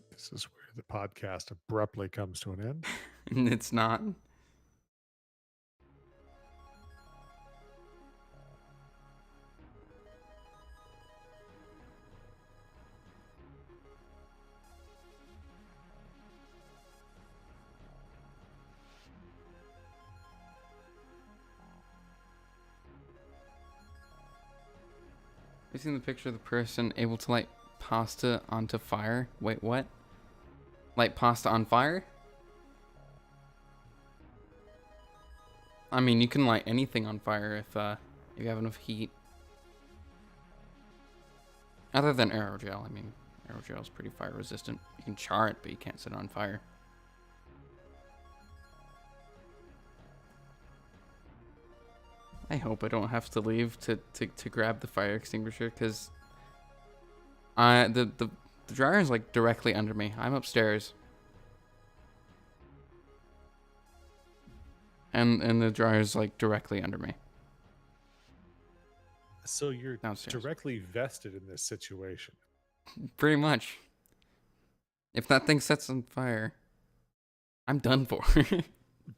This is where the podcast abruptly comes to an end. It's not. You seen the picture of the person able to light pasta onto fire? Wait, what? Light pasta on fire? I mean, you can light anything on fire if you have enough heat. Other than aerogel. I mean, aerogel is pretty fire resistant. You can char it, but you can't set it on fire. I hope I don't have to leave to grab the fire extinguisher, because the dryer is like directly under me. I'm upstairs. And the dryer is like directly under me. So you're Downstairs. directly vested in this situation. Pretty much. If that thing sets on fire, I'm done for.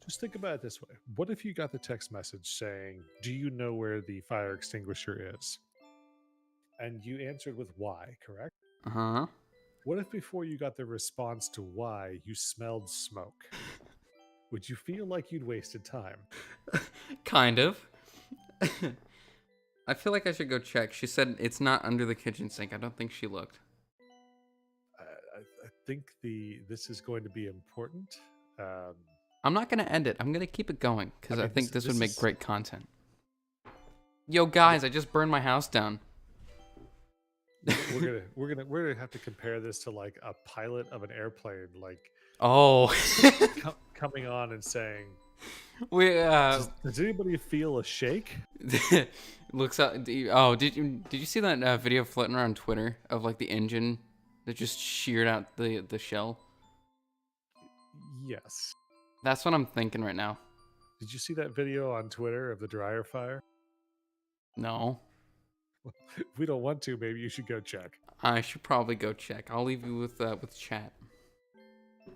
Just think about it this way. What if you got the text message saying, "Do you know where the fire extinguisher is?" And you answered with "why," correct? Uh-huh. What if before you got the response to "why," you smelled smoke? Would you feel like you'd wasted time? Kind of. I feel like I should go check. She said it's not under the kitchen sink. I don't think she looked. I think this is going to be important. I'm not going to end it. I'm going to keep it going, because I think this would make great content. Yo, guys, I just burned my house down. We're gonna have to compare this to like a pilot of an airplane, like Oh. coming on and saying, does anybody feel a shake? Looks out. Oh, did you see that video floating around Twitter of like the engine that just sheared out the shell? Yes. That's what I'm thinking right now. Did you see that video on Twitter of the dryer fire? No. If we don't want to, maybe you should go check. I should probably go check. I'll leave you with chat.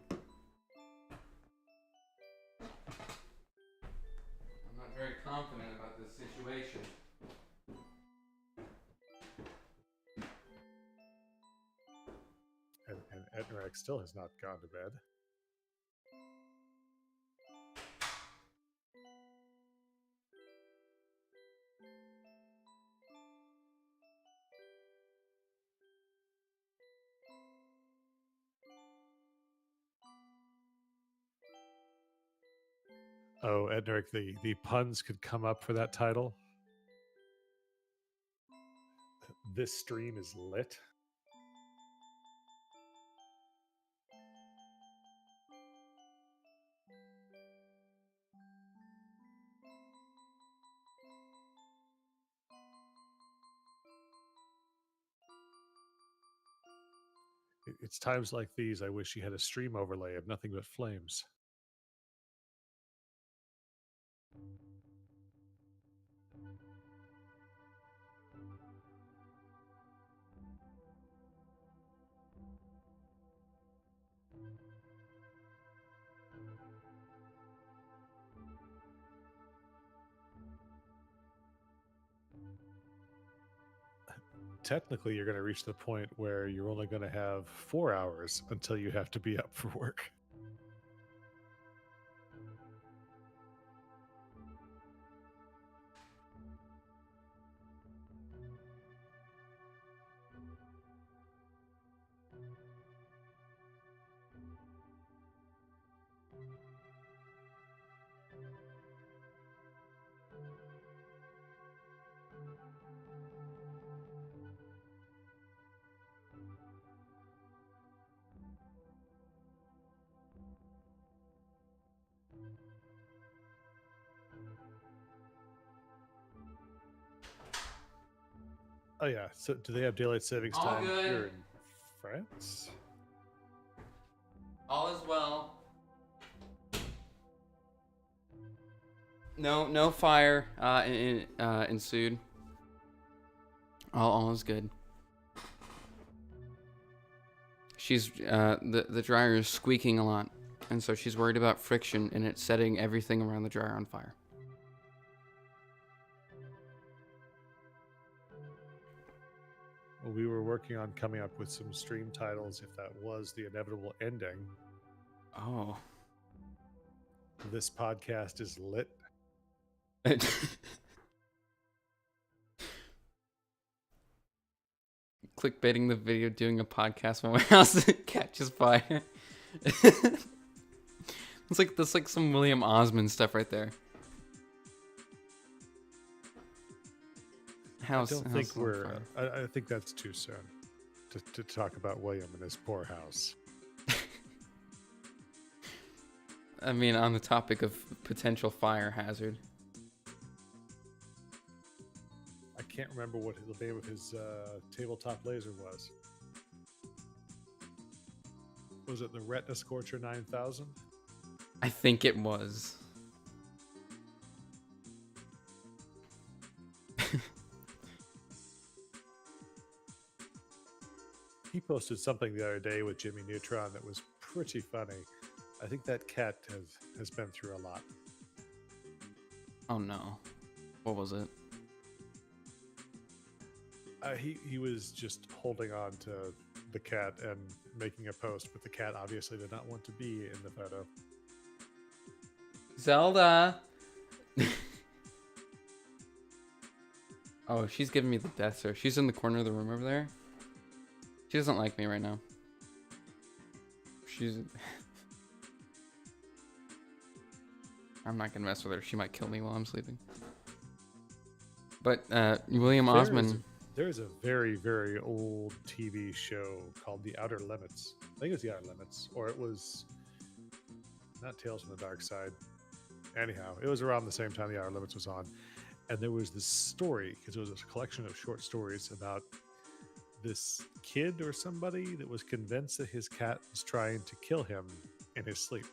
I'm not very confident about this situation. And Ednarek still has not gone to bed. Oh, Ednarek, the puns could come up for that title. This stream is lit. It's times like these I wish you had a stream overlay of nothing but flames. Technically, you're going to reach the point where you're only going to have 4 hours until you have to be up for work. Oh yeah. So do they have daylight savings All time good. here in France? All is well. No fire ensued. All is good. She's the dryer is squeaking a lot, and so she's worried about friction and it setting everything around the dryer on fire. Well, we were working on coming up with some stream titles if that was the inevitable ending. Oh. This podcast is lit. Clickbaiting the video doing a podcast when my house catches fire. That's like some William Osmond stuff right there. I think that's too soon to talk about William and his poor house. I mean, on the topic of potential fire hazard. can't remember what the name of his tabletop laser was. Was it the Retina Scorcher 9000? I think it was. He posted something the other day with Jimmy Neutron that was pretty funny. I think that cat has been through a lot. Oh no. What was it? He was just holding on to the cat and making a post, but the cat obviously did not want to be in the photo. Zelda! Oh, she's giving me the death stare. She's in the corner of the room over there. She doesn't like me right now. She's... I'm not gonna mess with her. She might kill me while I'm sleeping. But William Osman... There is a very, very old TV show called The Outer Limits. I think it was The Outer Limits, or it was not Tales from the Dark Side. Anyhow, it was around the same time The Outer Limits was on. And there was this story, because it was a collection of short stories about this kid or somebody that was convinced that his cat was trying to kill him in his sleep.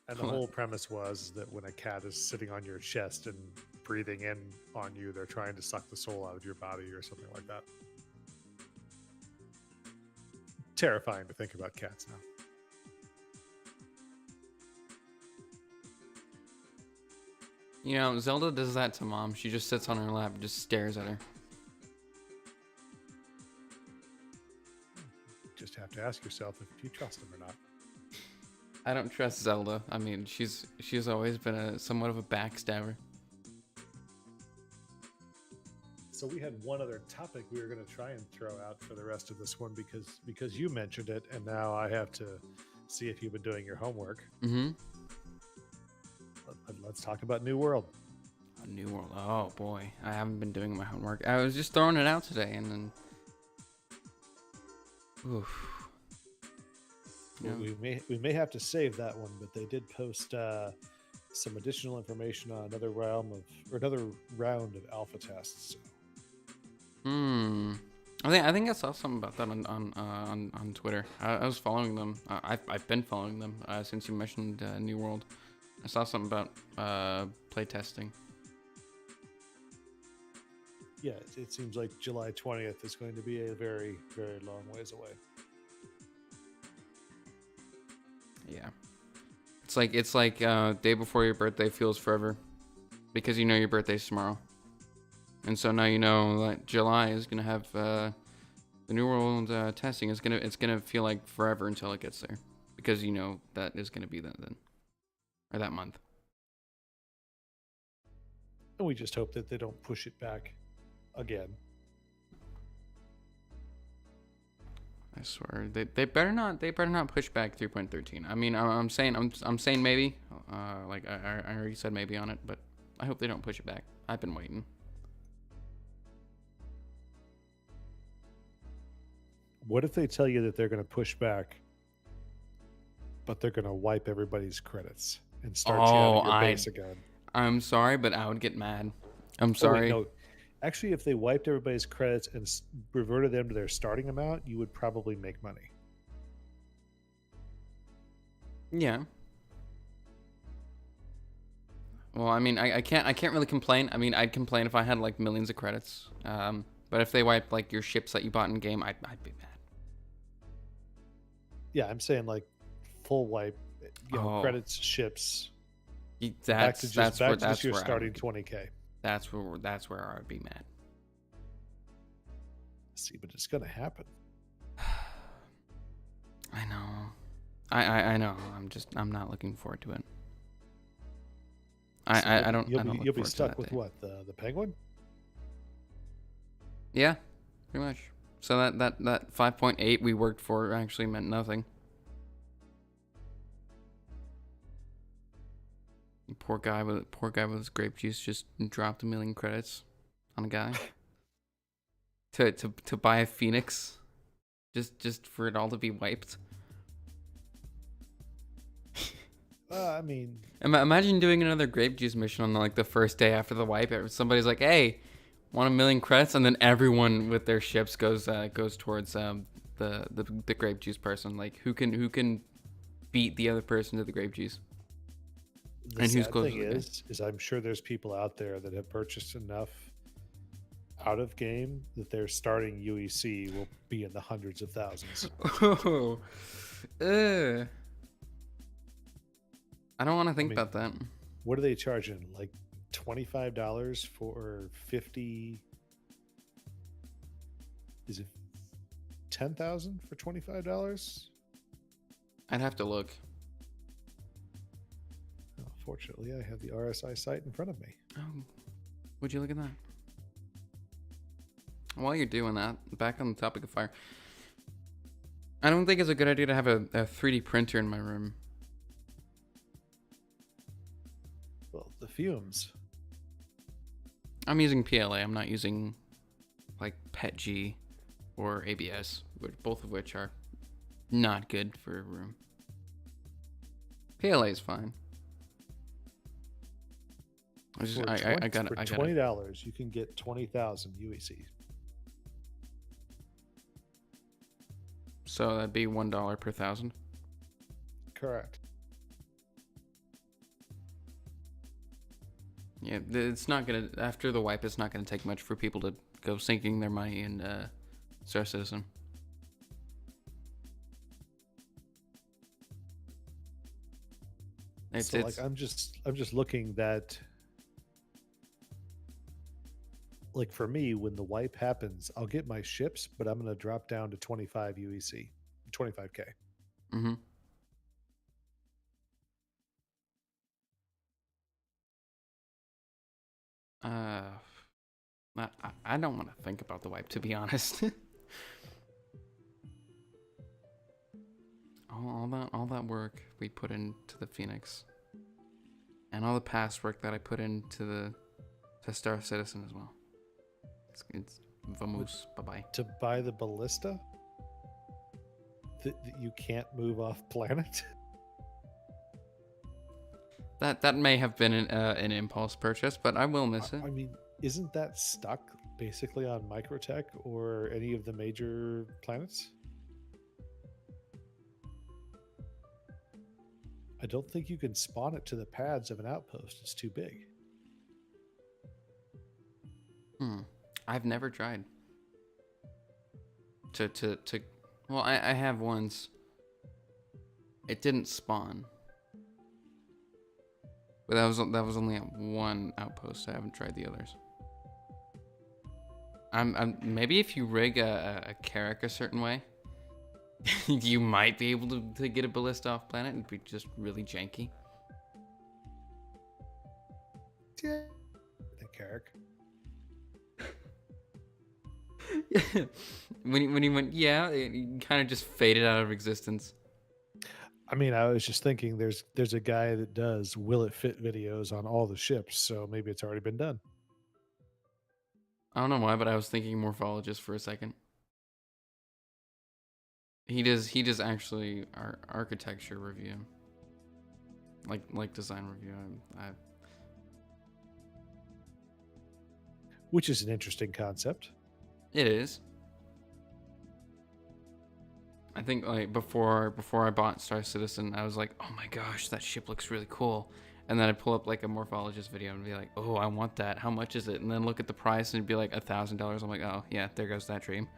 And the whole premise was that when a cat is sitting on your chest and breathing in on you, they're trying to suck the soul out of your body or something like that. Terrifying to think about cats now. You know, Zelda does that to Mom. She just sits on her lap and just stares at her. Just have to ask yourself if you trust them or not. I don't trust Zelda. I mean, she's always been somewhat of a backstabber. So we had one other topic we were going to try and throw out for the rest of this one because you mentioned it, and now I have to see if you've been doing your homework. Mm-hmm. Let's talk about New World. New World. Oh boy, I haven't been doing my homework. I was just throwing it out today, and then, oof. Well, we may have to save that one, but they did post some additional information on another round of alpha tests. I think I saw something about that on Twitter. I was following them. I've been following them since you mentioned New World. I saw something about play testing. Yeah, it seems like July 20th is going to be a very, very long ways away. Yeah, it's like day before your birthday feels forever, because you know your birthday's tomorrow, and so now you know that July is gonna have the New World testing. It's gonna feel like forever until it gets there, because you know that is gonna be that then, or that month. And we just hope that they don't push it back again. I swear they better not push back 3.13. I mean, I'm saying maybe, like I already said maybe on it, but I hope they don't push it back. I've been waiting. What if they tell you that they're going to push back, but they're going to wipe everybody's credits and start you out at your base again? I'm sorry, but I would get mad. I'm sorry. Oh, wait, no. Actually, if they wiped everybody's credits and reverted them to their starting amount, you would probably make money. Yeah. Well, I mean, I can't really complain. I mean, I'd complain if I had like millions of credits. But if they wiped like your ships that you bought in game, I'd be mad. Yeah, I'm saying like full wipe, credits, ships. That's where you're starting 20K. That's where I would be mad. See, but it's gonna happen. I know. I know. I'm not looking forward to it. You'll be stuck with what, the penguin? Yeah, pretty much. So that 5.8 we worked for actually meant nothing. Poor guy with his grape juice just dropped 1 million credits on a guy to buy a Phoenix, just for it all to be wiped. I mean, imagine doing another grape juice mission on like the first day after the wipe. Somebody's like, "Hey, Want a million credits, and then everyone with their ships goes towards the grape juice person. Like who can beat the other person to the grape juice, The and who's sad closer thing to the guy. is I'm sure there's people out there that have purchased enough out of game that their starting UEC will be in the hundreds of thousands. Oh, uh, I don't want to I think mean, about that. what are they charging? Like $25 for 50? Is it 10,000 for $25? I'd have to look. Well, fortunately, I have the RSI site in front of me. Oh, would you look at that? While you're doing that, back on the topic of fire, I don't think it's a good idea to have a 3D printer in my room. Well, the fumes. I'm using PLA. I'm not using like PETG or ABS, both of which are not good for a room. PLA is fine. For $20, you can get 20,000 UEC. So that'd be $1 per thousand. Correct. Yeah, it's not gonna, after the wipe, it's not gonna take much for people to go sinking their money in Star Citizen. So like I'm just looking that, like for me, when the wipe happens, I'll get my ships, but I'm gonna drop down to 25 UEC, 25K. Mm-hmm. I don't want to think about the wipe, to be honest. all that work we put into the Phoenix, and all the past work that I put into to Star Citizen as well. It's vamos, bye bye. To buy the ballista that you can't move off planet. That may have been an impulse purchase, but I will miss it. I mean, isn't that stuck basically on Microtech or any of the major planets? I don't think you can spawn it to the pads of an outpost. It's too big. I've never tried to well, I have once. It didn't spawn, but that was only at one outpost. I haven't tried the others. I'm maybe if you rig a Carrack a certain way, you might be able to get a ballista off planet. It'd be just really janky. Yeah, the Carrack. when he went, yeah, it kind of just faded out of existence. I mean, I was just thinking there's a guy that does will it fit videos on all the ships, so maybe it's already been done. I don't know why, but I was thinking morphologist for a second. He does actually architecture review, like design review. Which is an interesting concept. It is. I think like before I bought Star Citizen, I was like, oh my gosh, that ship looks really cool. And then I'd pull up like a morphologist video and be like, oh, I want that. How much is it? And then look at the price and it'd be like $1,000. I'm like, oh yeah, there goes that dream.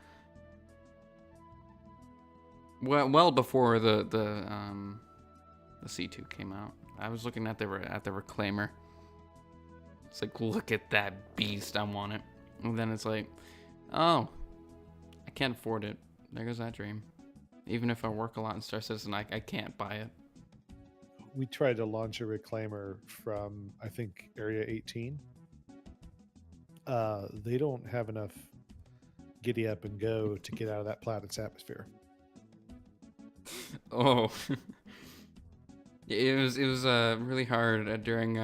Well before the C2 came out, I was looking at the Reclaimer. It's like, look at that beast, I want it. And then it's like, oh, I can't afford it. There goes that dream. Even if I work a lot in Star Citizen, I can't buy it. We tried to launch a Reclaimer from, I think, Area 18. They don't have enough giddy up and go to get out of that planet's atmosphere. Oh. It was really hard during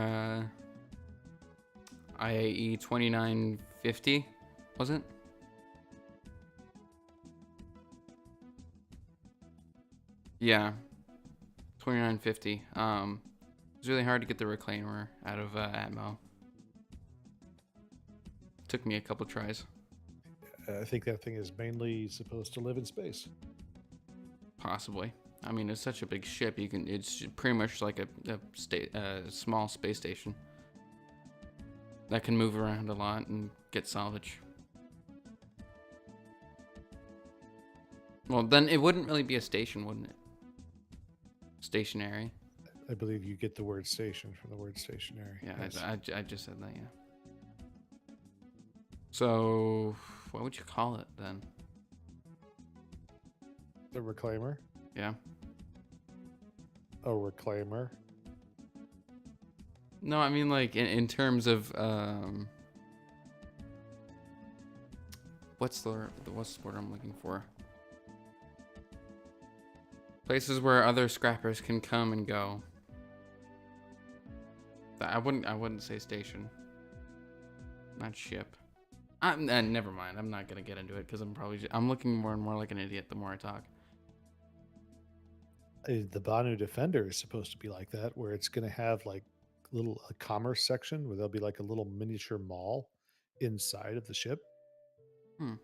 IAE 2950, was it? Yeah, 2950. It was really hard to get the Reclaimer out of Atmo. Took me a couple tries. I think that thing is mainly supposed to live in space. Possibly. I mean, it's such a big ship. It's pretty much like a small space station that can move around a lot and get salvage. Well, then it wouldn't really be a station, wouldn't it? Stationary. I believe you get the word station from the word stationary. Yeah, Yes. I just said that, yeah. So, what would you call it then? The reclaimer. Yeah. A reclaimer. No, I mean like in terms of what's the word I'm looking for? Places where other scrappers can come and go. I wouldn't say station. Not ship. Never mind. I'm not gonna get into it because I'm looking more and more like an idiot the more I talk. The Banu Defender is supposed to be like that, where it's going to have like a commerce section where there'll be like a little miniature mall inside of the ship. Hmm.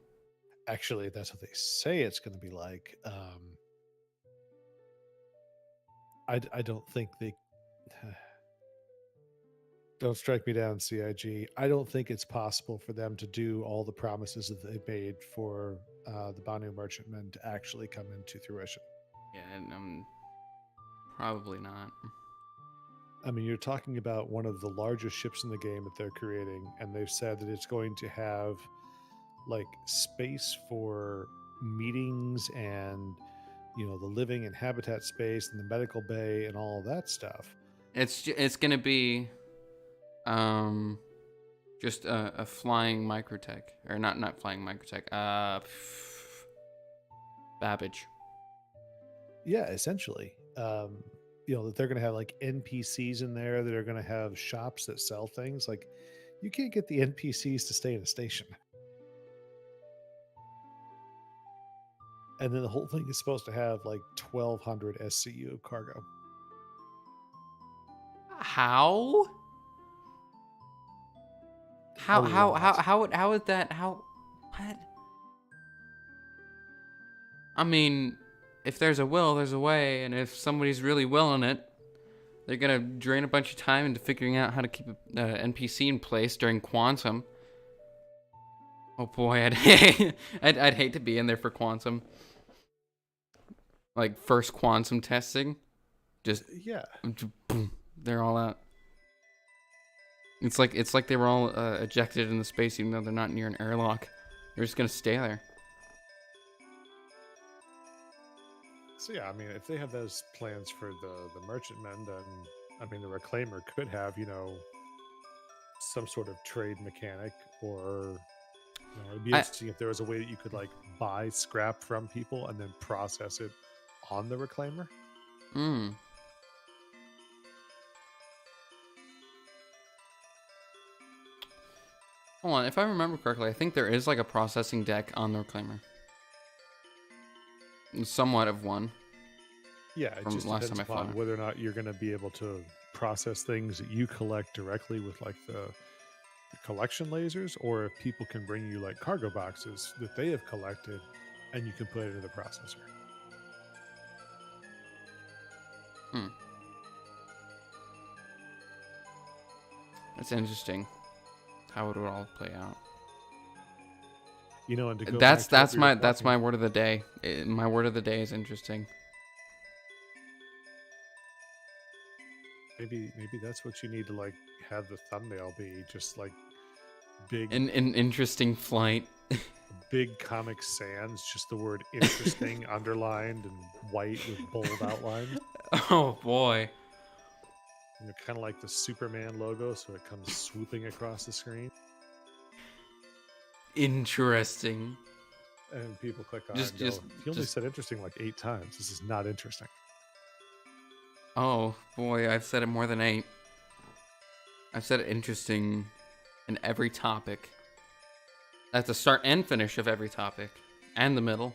Actually, that's what they say it's going to be like. I don't think they. Don't strike me down, CIG. I don't think it's possible for them to do all the promises that they made for the Banu merchantmen to actually come into fruition. Yeah, and probably not. I mean, you're talking about one of the largest ships in the game that they're creating, and they've said that it's going to have like space for meetings and the living and habitat space and the medical bay and all of that stuff. It's gonna be just a flying microtech, or not flying microtech. Babbage. Yeah, essentially. That they're going to have like NPCs in there that are going to have shops that sell things. Like, you can't get the NPCs to stay in a station. And then the whole thing is supposed to have like 1,200 SCU of cargo. How is that? What? I mean, if there's a will, there's a way, and if somebody's really willing it, they're gonna drain a bunch of time into figuring out how to keep an NPC in place during Quantum. Oh boy, I'd hate to be in there for Quantum. Like first Quantum testing, just boom, they're all out. It's like they were all ejected in the space, even though they're not near an airlock. They're just gonna stay there. So yeah, I mean, if they have those plans for the merchantmen, then I mean, the reclaimer could have some sort of trade mechanic, or it'd be interesting if there was a way that you could like buy scrap from people and then process it on the reclaimer. Hmm. Hold on, if I remember correctly, I think there is like a processing deck on the reclaimer. Somewhat of one. Yeah, it just depends upon whether or not you're going to be able to process things that you collect directly with like the collection lasers, or if people can bring you like cargo boxes that they have collected and you can put it into the processor. That's interesting. How it would all play out. And to go that's my word of the day. My word of the day is interesting. Maybe that's what you need to like have the thumbnail be, just like big an interesting flight. Big Comic Sans, just the word interesting underlined and white with bold outlines. Oh boy. Kind of like the Superman logo, so it comes swooping across the screen. Interesting. And people click on it and go, you only said interesting like 8 times. This is not interesting. Oh boy, I've said it more than 8. I've said interesting in every topic. At the start and finish of every topic. And the middle.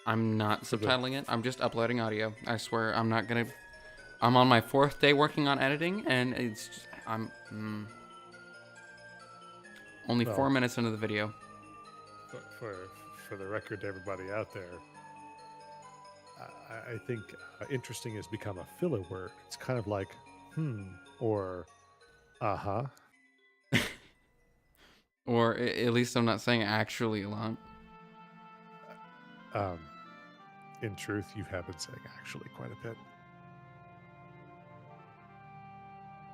I'm not subtitling it. I'm just uploading audio. I swear I'm not gonna... I'm on my 4th day working on editing, and it's just... Only Well, 4 minutes into the video. for the record to everybody out there, I think interesting has become a filler word. It's kind of like or uh-huh. Or at least I'm not saying actually a lot. Um, in truth, you have been saying actually quite a bit.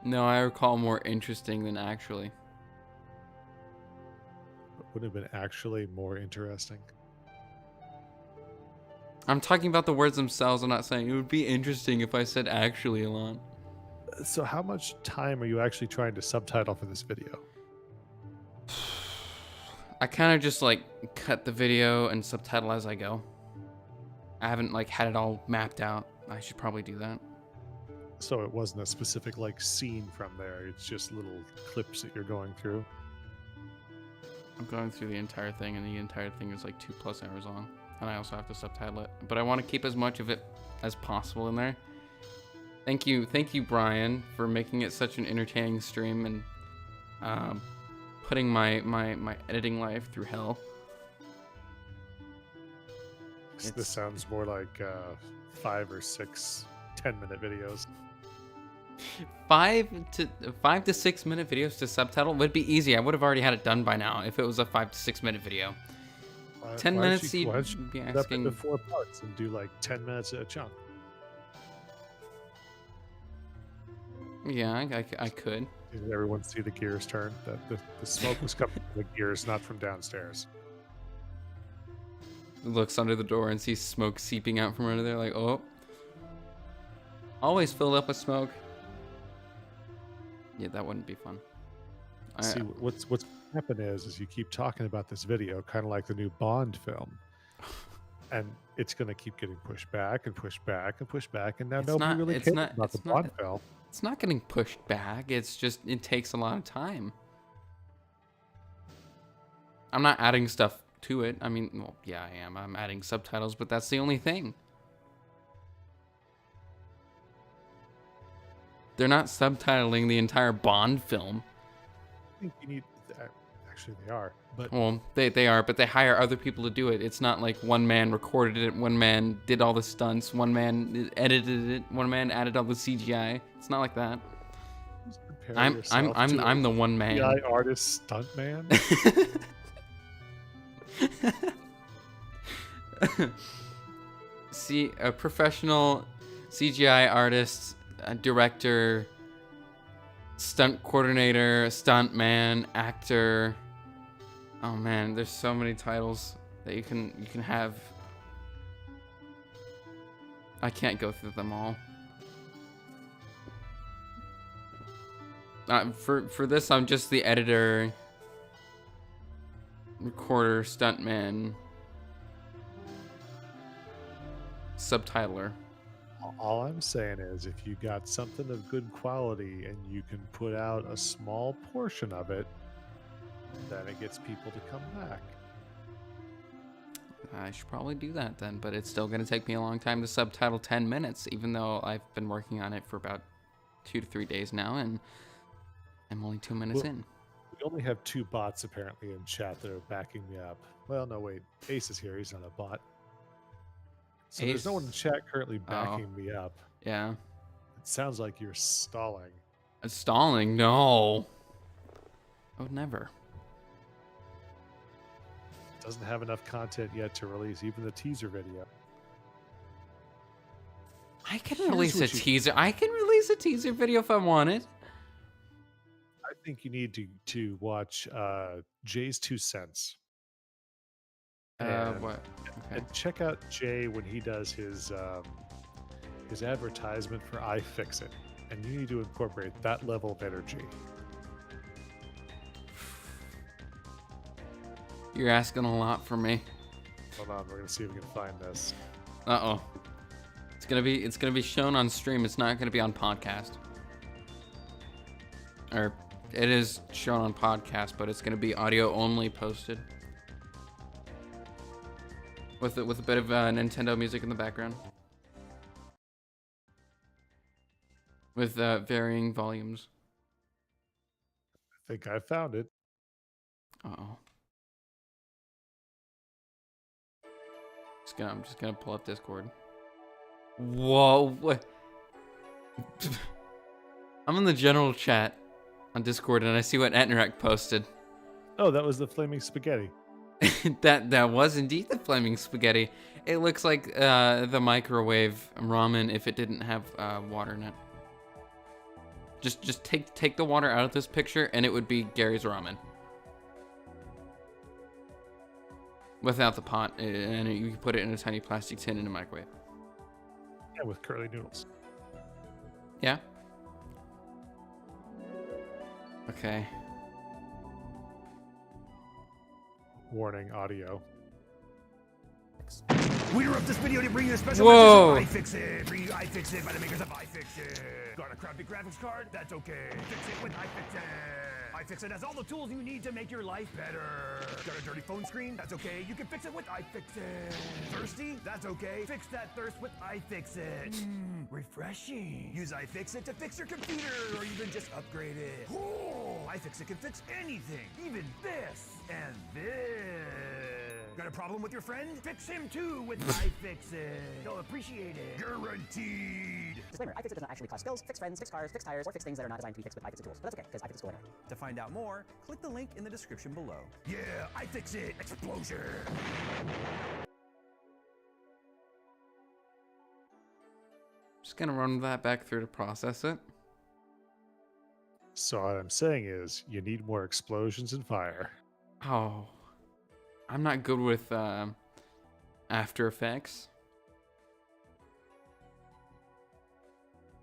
No, I recall more interesting than actually. But would have been actually more interesting. I'm talking about the words themselves. I'm not saying it would be interesting if I said actually a lot. So how much time are you actually trying to subtitle for this video? I kind of just like cut the video and subtitle as I go. I haven't like had it all mapped out. I should probably do that. So it wasn't a specific like scene from there. It's just little clips that you're going through. I'm going through the entire thing, and the entire thing is like 2+ hours long, and I also have to subtitle it. But I want to keep as much of it as possible in there. Thank you, Brian, for making it such an entertaining stream and putting my editing life through hell. This sounds more like 5 or 6 10-minute videos. 5 to 6 minute videos to subtitle would be easy. I would have already had it done by now if it was a 5 to 6 minute video. 10 minutes Why don't you'd be you split up into asking. 4 parts and do like 10 minutes at a chunk? Yeah, I could. Did everyone see the gears turn? The smoke was coming from the gears, not from downstairs. Looks under the door and sees smoke seeping out from under there, like, oh. Always filled up with smoke. Yeah, that wouldn't be fun. See, what's happen is you keep talking about this video, kind of like the new Bond film, and it's going to keep getting pushed back and pushed back and pushed back, and now nobody really cares about the Bond film. It's not getting pushed back. It's just it takes a lot of time. I'm not adding stuff to it. I mean, well, yeah, I am. I'm adding subtitles, but that's the only thing. They're not subtitling the entire Bond film. I think you need. Actually, they are. But well, they are, but they hire other people to do it. It's not like one man recorded it, one man did all the stunts, one man edited it, one man added all the CGI. It's not like that. I'm the one man. CGI artist stunt man. See, a professional CGI artist, a director, stunt coordinator, stunt man, actor. Oh man, there's so many titles that you can have. I can't go through them all. For this, I'm just the editor, recorder, stuntman, subtitler. All I'm saying is, if you got something of good quality and you can put out a small portion of it, then it gets people to come back. I should probably do that then, but it's still going to take me a long time to subtitle 10 minutes, even though I've been working on it for about 2 to 3 days now, and I'm only 2 minutes in. We only have 2 bots apparently in chat that are backing me up. Well, no, wait. Ace is here. He's not a bot. So Ace. There's no one in chat currently backing me up. Yeah. It sounds like you're stalling. Stalling? No. I would never. Doesn't have enough content yet to release even the teaser video. I can release a teaser. I can release a teaser video if I wanted. I think you need to watch Jay's 2 cents. And, what? Okay. And check out Jay when he does his advertisement for iFixit, and you need to incorporate that level of energy. You're asking a lot from me. Hold on, we're gonna see if we can find this. Uh-oh. It's gonna be shown on stream. It's not gonna be on podcast. Or it is shown on podcast, but it's gonna be audio only posted. With a bit of Nintendo music in the background. With varying volumes. I think I found it. Uh-oh. I'm just gonna pull up Discord. Whoa, what? I'm in the general chat on Discord and I see what Etnarak posted. Oh, that was the flaming spaghetti. that was indeed the flaming spaghetti. It looks like the microwave ramen if it didn't have water in it. Just take the water out of this picture and it would be Gary's ramen. Without the pot, and you can put it in a tiny plastic tin in a microwave. Yeah, with curly noodles. Yeah. Okay. Warning audio. We interrupt this video to bring you a special Whoa. message of iFixit. Bring you iFixit by the makers of iFixit. Got a crappy graphics card? That's okay. Fix it with iFixit. iFixit has all the tools you need to make your life better. Got a dirty phone screen? That's okay. You can fix it with iFixit. Thirsty? That's okay. Fix that thirst with iFixit. Refreshing. Use iFixit to fix your computer or even just upgrade it. Cool. iFixit can fix anything, even this and this. Got a problem with your friend? Fix him too with iFixit. They'll appreciate it. Guaranteed. Disclaimer, iFixit does not actually cause spills, fix friends, fix cars, fix tires, or fix things that are not designed to be fixed with iFixit tools. But that's okay, because iFixit will anyway. To find out more, click the link in the description below. Yeah, iFixit. Explosion. Just gonna run that back through to process it. So what I'm saying is, you need more explosions and fire. Oh, I'm not good with After Effects.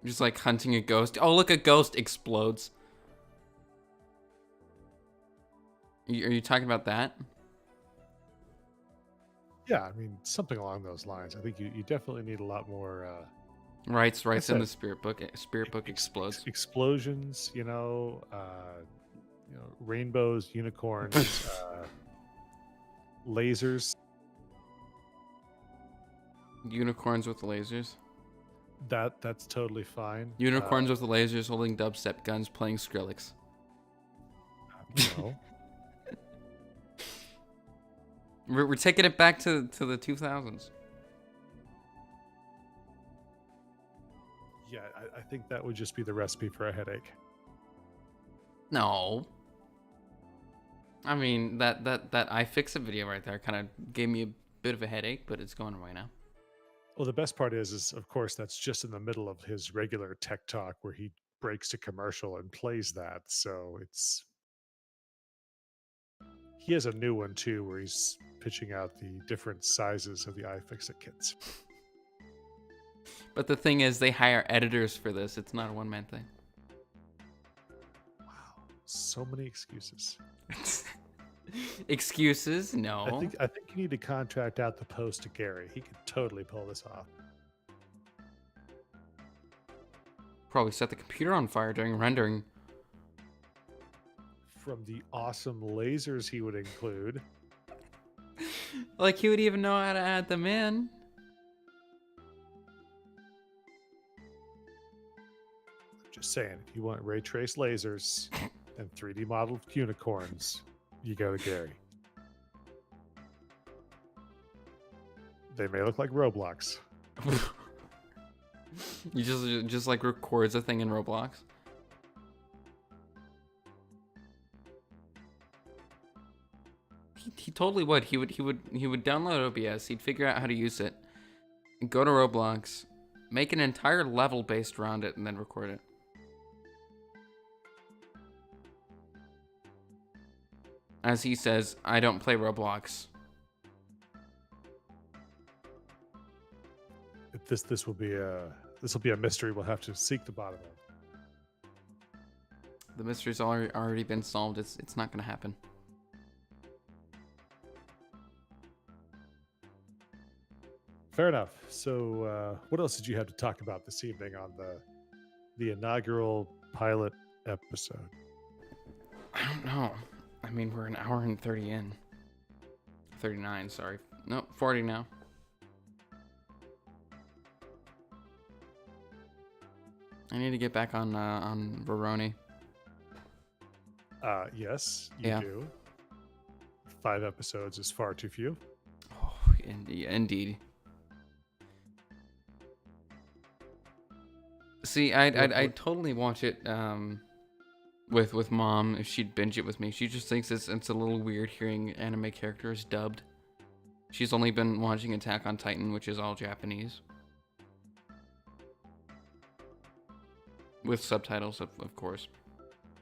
Just like hunting a ghost. Oh, look, a ghost explodes. Are you talking about that? Yeah, I mean, something along those lines. I think you definitely need a lot more... Rights in said- the spirit book. Spirit book explodes. explosions, rainbows, unicorns, lasers. Unicorns with lasers. That's totally fine. Unicorns with lasers holding dubstep guns playing Skrillex. No. We're taking it back to the 2000s. Yeah, I think that would just be the recipe for a headache. No. I mean, that iFixit video right there kind of gave me a bit of a headache, but it's going away now. Well, the best part is of course, that's just in the middle of his regular tech talk where he breaks a commercial and plays that. So he has a new one too, where he's pitching out the different sizes of the iFixit kits. But the thing is, they hire editors for this. It's not a one-man thing. Wow, so many excuses. Excuses? No. I think you need to contract out the post to Gary. He could totally pull this off. Probably set the computer on fire during rendering. From the awesome lasers he would include. Like he would even know how to add them in. Just saying, if you want ray trace lasers and 3D modeled unicorns, you go to Gary. They may look like Roblox. You just like records a thing in Roblox. He totally would. He would download OBS. He'd figure out how to use it. Go to Roblox, make an entire level based around it, and then record it. As he says, I don't play Roblox. This will be a mystery we'll have to seek the bottom of. The mystery's already been solved. It's not gonna happen. Fair enough. So, what else did you have to talk about this evening on the inaugural pilot episode? I don't know. I mean, we're an hour and 30 in. 39, sorry. No, 40 now. I need to get back on Veroni. Yes, you Yeah. do. 5 episodes is far too few. Oh, indeed. See, I'd totally watch it with mom if she'd binge it with me. She just thinks it's a little weird hearing anime characters dubbed. She's only been watching Attack on Titan, which is all Japanese. With subtitles, of course.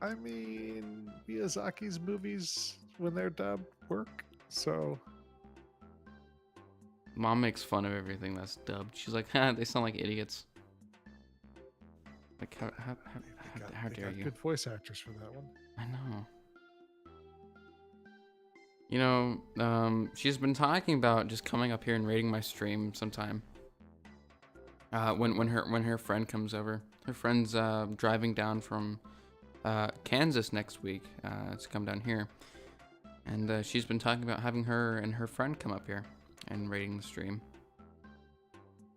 I mean, Miyazaki's movies, when they're dubbed, work. So Mom makes fun of everything that's dubbed. She's like, "Ha, they sound like idiots." Like, how they dare got you? good voice actors for that one. I know. You know, she's been talking about just coming up here and raiding my stream sometime. When her friend comes over. Her friend's driving down from Kansas next week to come down here, and she's been talking about having her and her friend come up here and raiding the stream.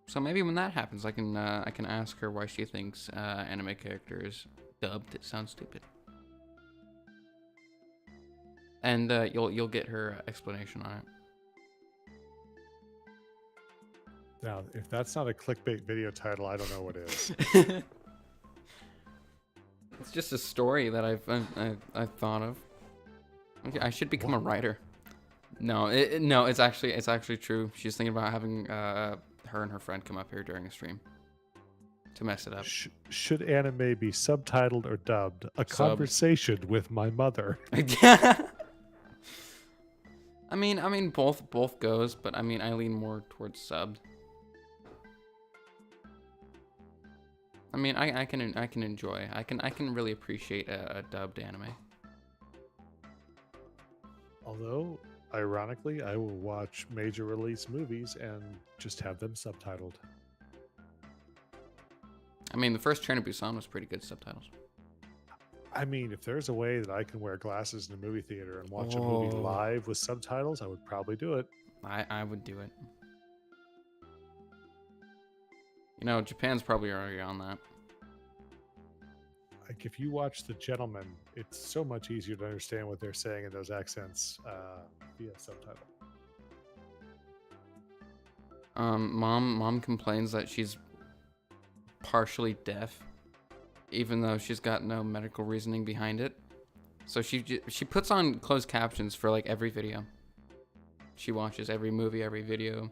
So maybe when that happens, I can ask her why she thinks anime characters dubbed sound stupid, and you'll get her explanation on it. Now, if that's not a clickbait video title, I don't know what is. It's just a story that I've thought of. Okay, I should become a writer. No, it's actually true. She's thinking about having her and her friend come up here during a stream to mess it up. Should anime be subtitled or dubbed? A conversation with my mother. I mean both goes, but I mean I lean more towards subbed. I mean I can enjoy. I can really appreciate a dubbed anime. Although, ironically, I will watch major release movies and just have them subtitled. I mean the first Train to Busan was pretty good subtitles. I mean, if there's a way that I can wear glasses in a movie theater and watch a movie live with subtitles, I would probably do it. I would do it. You know, Japan's probably already on that. Like, if you watch The Gentleman, it's so much easier to understand what they're saying in those accents via subtitle. Mom complains that she's partially deaf, even though she's got no medical reasoning behind it. So she puts on closed captions for like every video. She watches every movie, every video.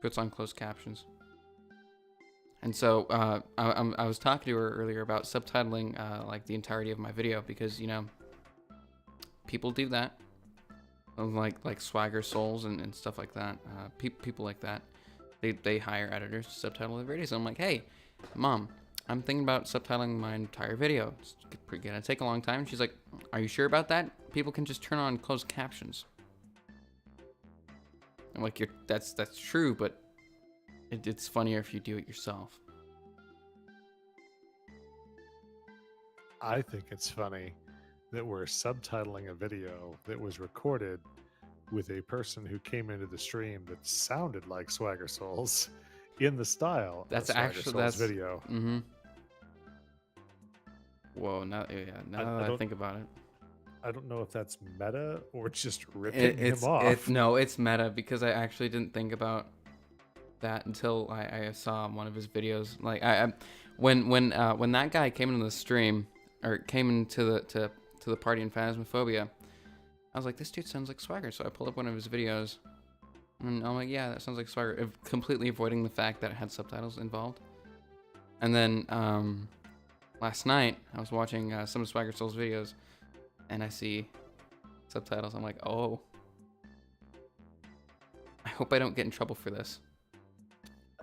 Puts on closed captions. And so I was talking to her earlier about subtitling like the entirety of my video because, you know, people do that. Like Swagger Souls and stuff like that. People like that. They hire editors to subtitle their videos. I'm like, hey, Mom, I'm thinking about subtitling my entire video. It's gonna take a long time. She's like, are you sure about that? People can just turn on closed captions. I'm like, that's true, but it's funnier if you do it yourself. I think it's funny that we're subtitling a video that was recorded with a person who came into the stream that sounded like Swagger Souls in the style That's of Swagger actually Souls video. Mm-hmm. Whoa, now that I think about it. I don't know if that's meta or just ripping him off. No, it's meta because I actually didn't think about that until I saw one of his videos. Like when that guy came into the stream or came into the party in Phasmophobia, I was like, this dude sounds like Swagger. So I pulled up one of his videos, and I'm like, yeah, that sounds like Swagger. Completely avoiding the fact that it had subtitles involved. And then last night I was watching some of Swagger Soul's videos, and I see subtitles. I'm like, oh, I hope I don't get in trouble for this.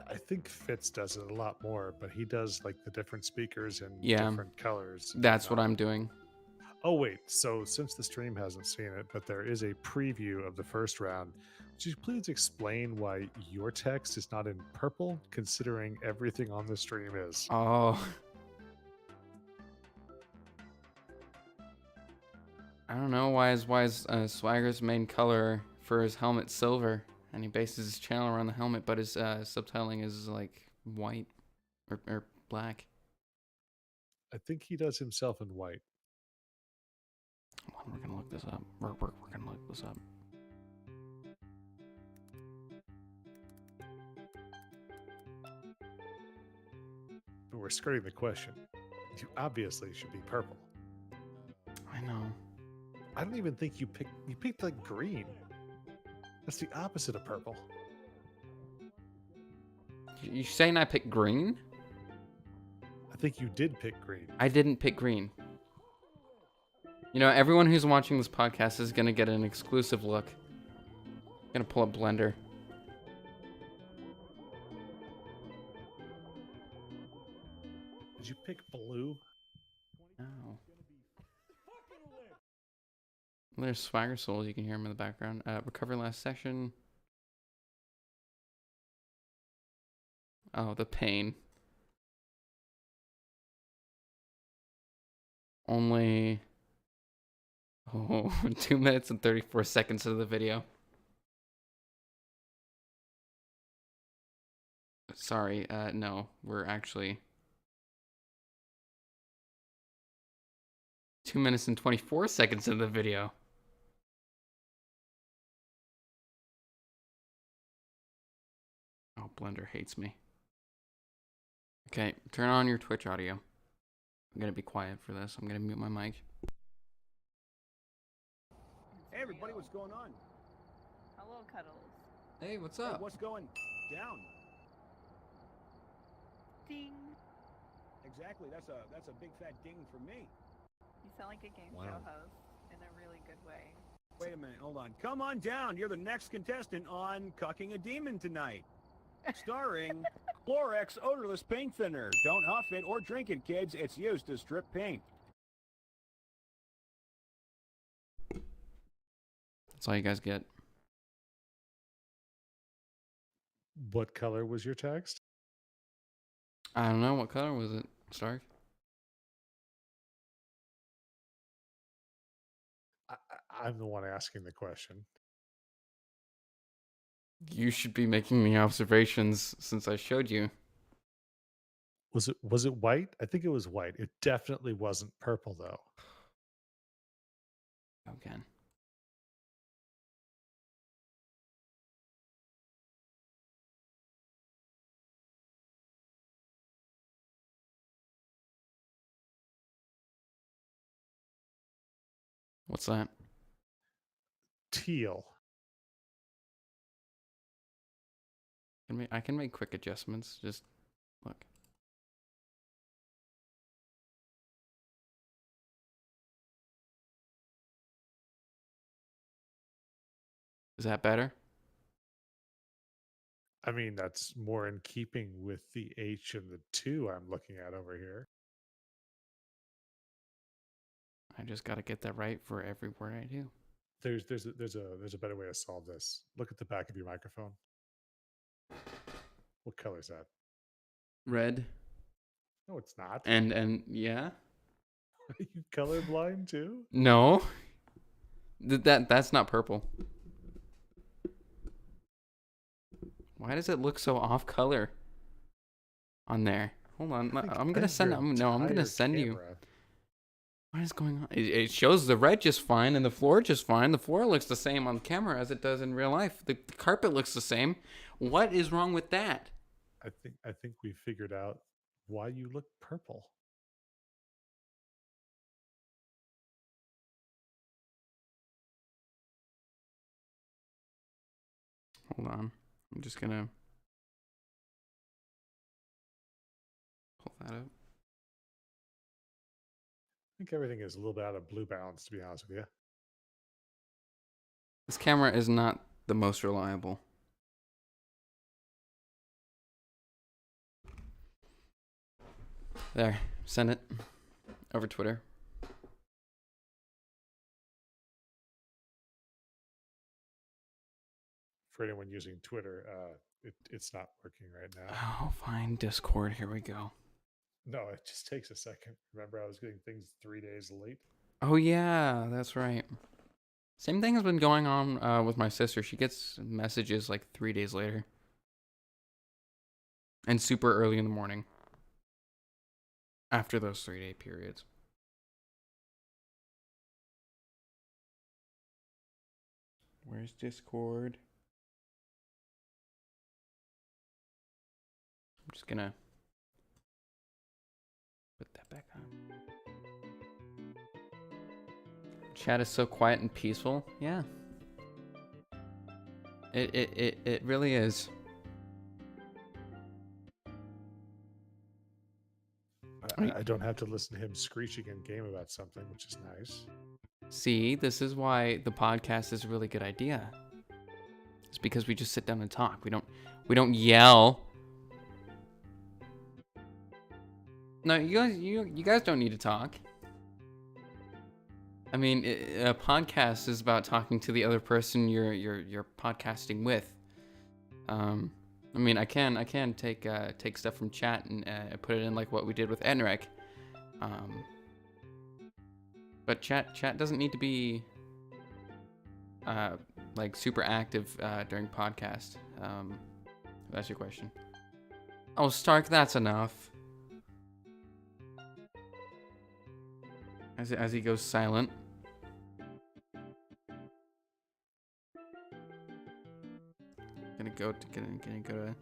I think Fitz does it a lot more, but he does like the different speakers and Yeah, different colors. That's what I'm doing. Oh, wait. So since the stream hasn't seen it, but there is a preview of the first round, would you please explain why your text is not in purple, considering everything on the stream is? Oh. I don't know why is Swagger's main color for his helmet silver, and he bases his channel around the helmet, but his subtitling is like white or black. I think he does himself in white. Hold on, we're gonna look this up. We're gonna look this up. But we're skirting the question. You obviously should be purple. I know. I don't even think you picked like green. That's the opposite of purple. You saying I picked green? I think you did pick green. I didn't pick green. You know, everyone who's watching this podcast is gonna get an exclusive look. I'm gonna pull up Blender. Did you pick blue? No. There's Swagger Souls. You can hear him in the background. Recover last session. Oh, the pain. Only 2 minutes and 34 seconds of the video. Sorry, no, we're actually 2 minutes and 24 seconds of the video. Oh, Blender hates me. Okay, turn on your Twitch audio. I'm gonna be quiet for this. I'm gonna mute my mic. Hey, everybody, what's going on? Hello, Cuddles. Hey, what's Hey, up? what's going down? Ding. Exactly. That's a big fat ding for me. You sound like a game Wow. show host in a really good way. Wait a minute. Hold on. Come on down. You're the next contestant on Cucking a Demon tonight. Starring Clorox odorless paint thinner. Don't huff it or drink it, kids. It's used to strip paint. That's all you guys get. What color was your text? I don't know. What color was it, Stark? I'm the one asking the question. You should be making the observations since I showed you. Was it white? I think it was white. It definitely wasn't purple though. Again. What's that? Teal. I can make quick adjustments. Just look. Is that better? I mean, that's more in keeping with the H and the 2 I'm looking at over here. I just got to get that right for every word I do. There's a better way to solve this. Look at the back of your microphone. What color is that? Red. No, it's not. And yeah. Are you colorblind too? No. That's not purple. Why does it look so off color on there? Hold on. I'm gonna send. I'm gonna send you. What is going on? It shows the red just fine and the floor just fine. The floor looks the same on camera as it does in real life. The carpet looks the same. What is wrong with that? I think we figured out why you look purple. Hold on. I'm just gonna pull that up. I think everything is a little bit out of blue balance, to be honest with you. This camera is not the most reliable. There. Send it over Twitter. For anyone using Twitter, it's not working right now. Oh, fine. Discord. Here we go. No, it just takes a second. Remember, I was getting things 3 days late. Oh, yeah. That's right. Same thing has been going on with my sister. She gets messages like 3 days later. And super early in the morning. After those 3 day periods. Where's Discord? I'm just gonna put that back on. Chat is so quiet and peaceful. Yeah. It really is. I don't have to listen to him screeching in game about something, which is nice. See, this is why the podcast is a really good idea. It's because we just sit down and talk. We don't yell. No, you guys don't need to talk. I mean, a podcast is about talking to the other person you're podcasting with. I mean, I can take stuff from chat and put it in like what we did with Enric. But chat doesn't need to be like super active during podcast. That's your question. Oh, Stark, that's enough. As he goes silent. Gonna go to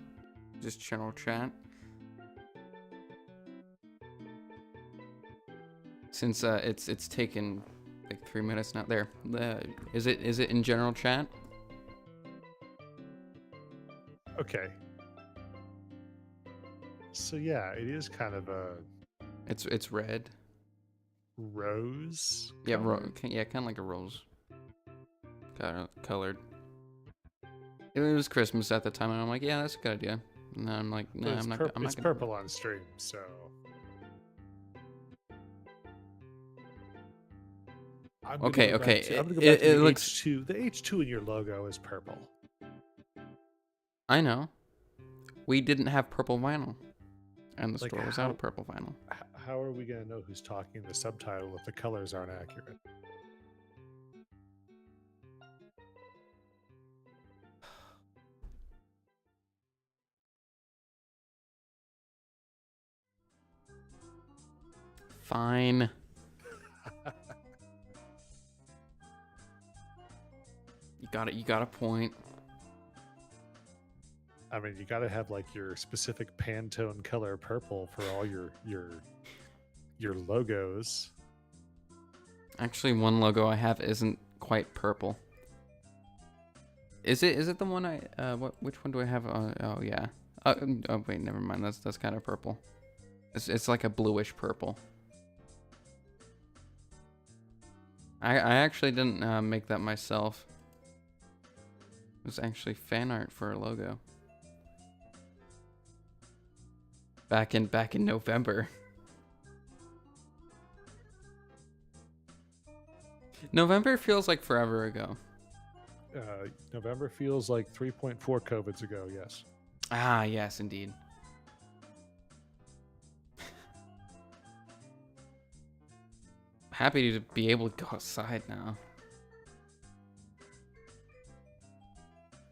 just general chat. Since it's taken like 3 minutes now. There. Is it in general chat? Okay. So yeah, it is kind of a It's red. rose. Yeah, color. kind of like a rose. Colored. It was Christmas at the time, and I'm like, yeah, that's a good idea. And then I'm like, no, But it's I'm not. I'm it's not gonna. purple on stream, so I'm gonna Okay, go back okay. to- I'm gonna go back to It the looks. H2. The H2 in your logo is purple. I know. We didn't have purple vinyl, and the Like store was out of purple vinyl. How are we gonna know who's talking in the subtitle if the colors aren't accurate? Fine. You got a point. I mean, you got to have like your specific Pantone color purple for all your logos. Actually, one logo I have isn't quite purple. Is it the one which one do I have? Oh yeah. Oh wait, never mind. That's kind of purple. It's like a bluish purple. I actually didn't make that myself. It was actually fan art for a logo. Back in November. November feels like forever ago. November feels like 3.4 COVIDs ago. Yes. Ah, yes, indeed. Happy to be able to go outside now.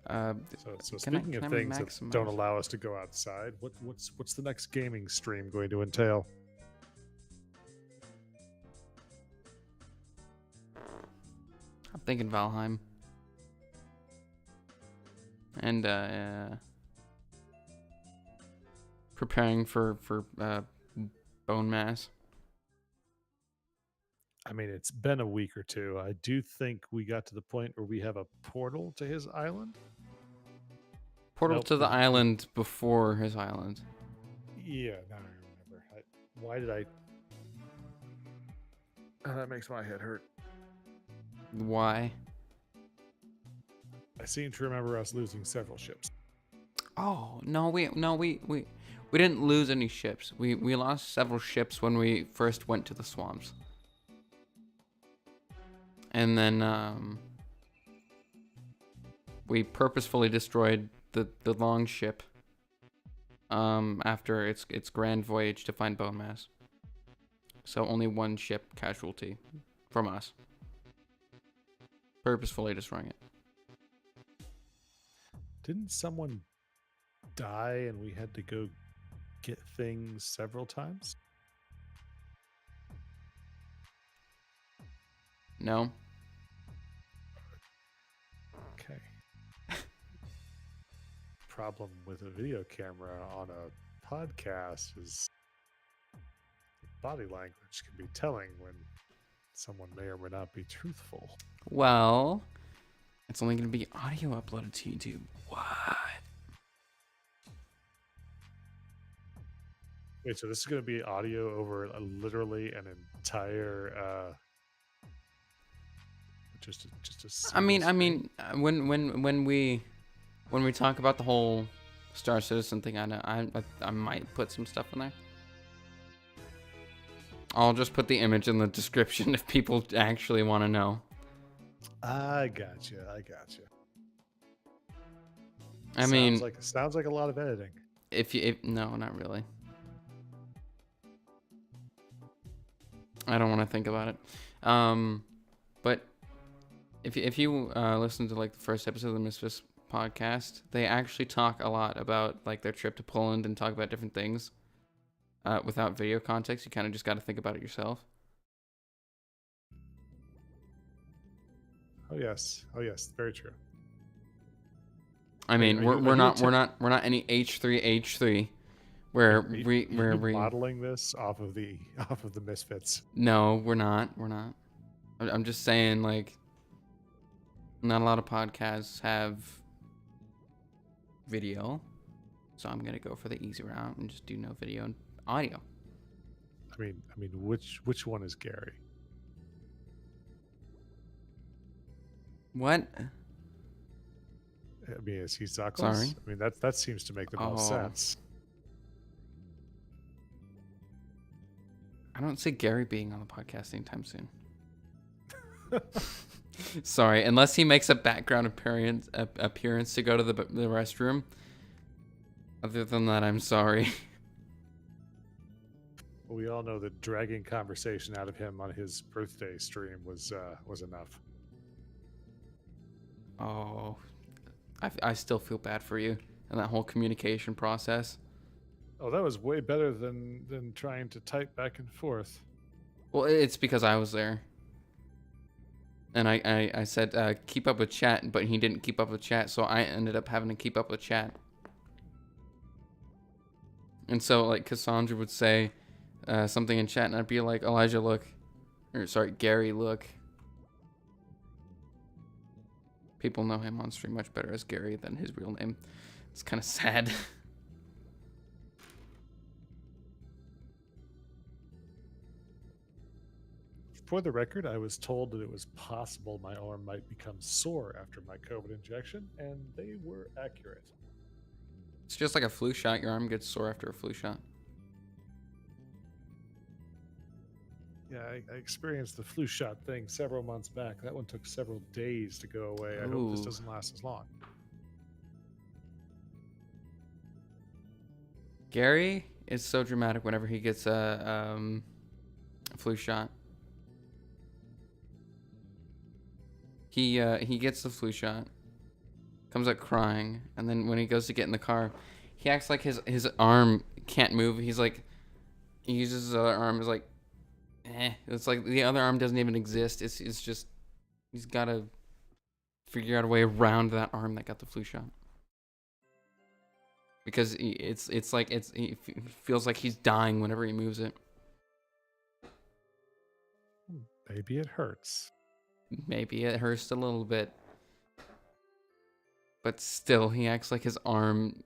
So Can I- speaking can I of things that maximize? don't allow us to go outside, what's the next gaming stream going to entail? I'm thinking Valheim. And preparing for bone mass. I mean, it's been a week or two. I do think we got to the point where we have a portal to his island. Portal Nope. to the island before his island. Yeah, now I remember. Why did I? Oh, that makes my head hurt. Why? I seem to remember us losing several ships. Oh no, we didn't lose any ships. We lost several ships when we first went to the swamps. And then we purposefully destroyed the long ship after its grand voyage to find bone mass. So only one ship casualty from us. Purposefully destroying it. Didn't someone die and we had to go get things several times? No. problem with a video camera on a podcast is body language can be telling when someone may or may not be truthful. Well, it's only going to be audio uploaded to YouTube. What? Wait, so this is going to be audio over literally an entire, just a. I single mean, when we talk about the whole Star Citizen thing, I know I might put some stuff in there. I'll just put the image in the description if people actually want to know. I gotcha. I mean, sounds like a lot of editing. if no, not really. I don't want to think about it. But if you listen to like the first episode of the Misfits podcast, they actually talk a lot about like their trip to Poland and talk about different things. Without video context, you kind of just got to think about it yourself. Oh yes, very true. I mean, Are we're you not any H3 where we modeling this off of the Misfits. No, we're not. I'm just saying, like, not a lot of podcasts have video, so I'm gonna go for the easy route and just do no video and audio. I mean, which one is Gary? What? I mean, is he Zuckles? Sorry? I mean, that seems to make the most sense. I don't see Gary being on the podcast anytime soon. Sorry, unless he makes a background appearance to go to the restroom. Other than that, I'm sorry. We all know that dragging conversation out of him on his birthday stream was enough. Oh, I still feel bad for you and that whole communication process. Oh, that was way better than trying to type back and forth. Well, it's because I was there. And I said, keep up with chat, but he didn't keep up with chat, so I ended up having to keep up with chat. And so, like, Cassandra would say something in chat, and I'd be like, Elijah, look. Or, sorry, Gary, look. People know him on stream much better as Gary than his real name. It's kind of sad. For the record, I was told that it was possible my arm might become sore after my COVID injection, and they were accurate. It's just like a flu shot. Your arm gets sore after a flu shot. Yeah, I experienced the flu shot thing several months back. That one took several days to go away. I hope this Ooh. doesn't last as long. Gary is so dramatic whenever he gets a flu shot. He gets the flu shot, comes out crying, and then when he goes to get in the car, he acts like his arm can't move. He's like, he uses his other arm. It's like, it's like the other arm doesn't even exist. It's just, he's got to figure out a way around that arm that got the flu shot. Because he feels like he's dying whenever he moves it. Maybe it hurts. Maybe it hurts a little bit. But still, he acts like his arm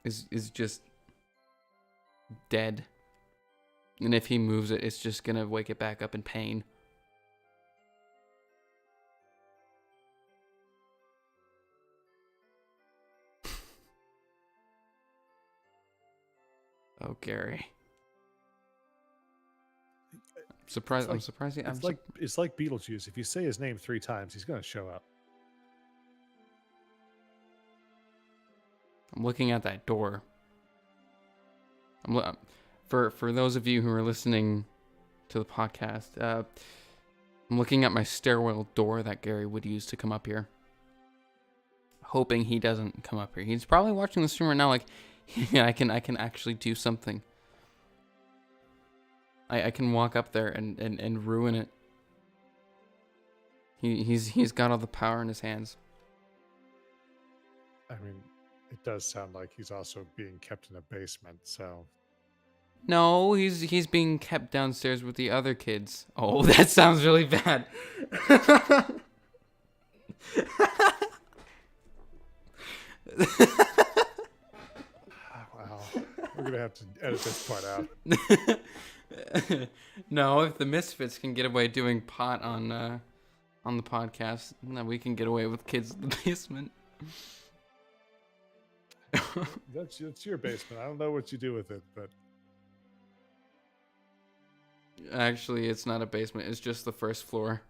is just dead. And if he moves it, it's just gonna wake it back up in pain. Oh, Gary. Surprised. I'm surprised. It's like Beetlejuice. If you say his name 3 times, he's going to show up. I'm looking at that door. For those of you who are listening to the podcast, I'm looking at my stairwell door that Gary would use to come up here. Hoping he doesn't come up here. He's probably watching the stream right now like, yeah, I can actually do something. I can walk up there and ruin it. He's got all the power in his hands. I mean, It does sound like he's also being kept in a basement, so No, he's being kept downstairs with the other kids. Oh, that sounds really bad. wow. We're gonna have to edit this part out. No, if the Misfits can get away doing pot on the podcast, then we can get away with kids in the basement. That's your basement. I don't know what you do with it, but Actually, it's not a basement. It's just the first floor.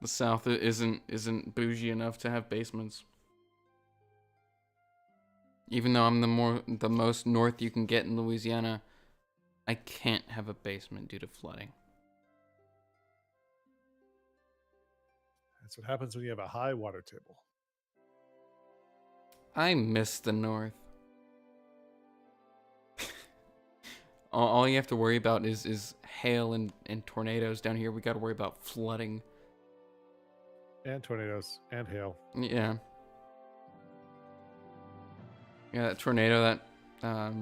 The South isn't bougie enough to have basements. Even though I'm the most north you can get in Louisiana, I can't have a basement due to flooding. that's what happens when you have a high water table. I miss the north. All you have to worry about is hail and tornadoes. Down here, we got to worry about flooding. And tornadoes and hail. Yeah. Yeah, that tornado that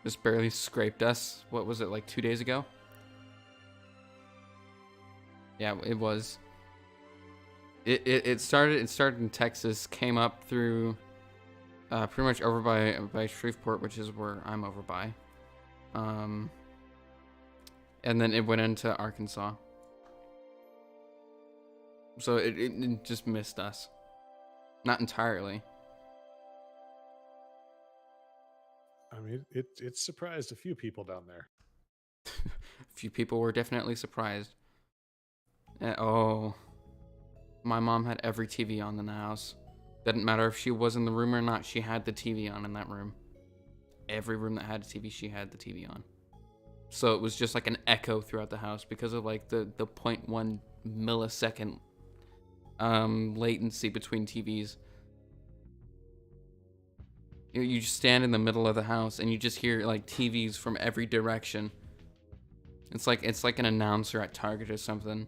just barely scraped us. What was it, like 2 days ago? Yeah, it was. It started in Texas, came up through pretty much over by Shreveport, which is where I'm over by. And then it went into Arkansas. So it just missed us. Not entirely. I mean, it surprised a few people down there. A few people were definitely surprised. Oh. My mom had every TV on in the house. Didn't matter if she was in the room or not, she had the TV on in that room. Every room that had a TV, she had the TV on. So it was just like an echo throughout the house because of like the 0.1 millisecond latency between TVs. You just stand in the middle of the house and you just hear like TVs from every direction. It's like an announcer at Target or something,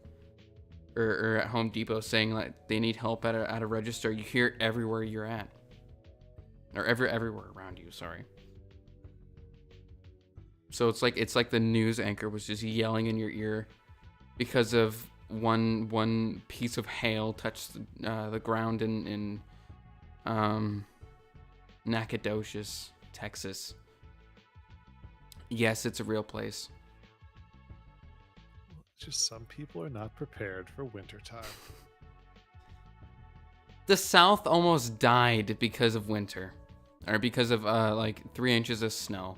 or at Home Depot saying like they need help at a register. You hear it everywhere you're at, or everywhere around you. Sorry. So it's like the news anchor was just yelling in your ear because of one piece of hail touched the ground in Nacogdoches, Texas. Yes, it's a real place. Just some people are not prepared for wintertime. The South almost died because of winter, or because of like 3 inches of snow.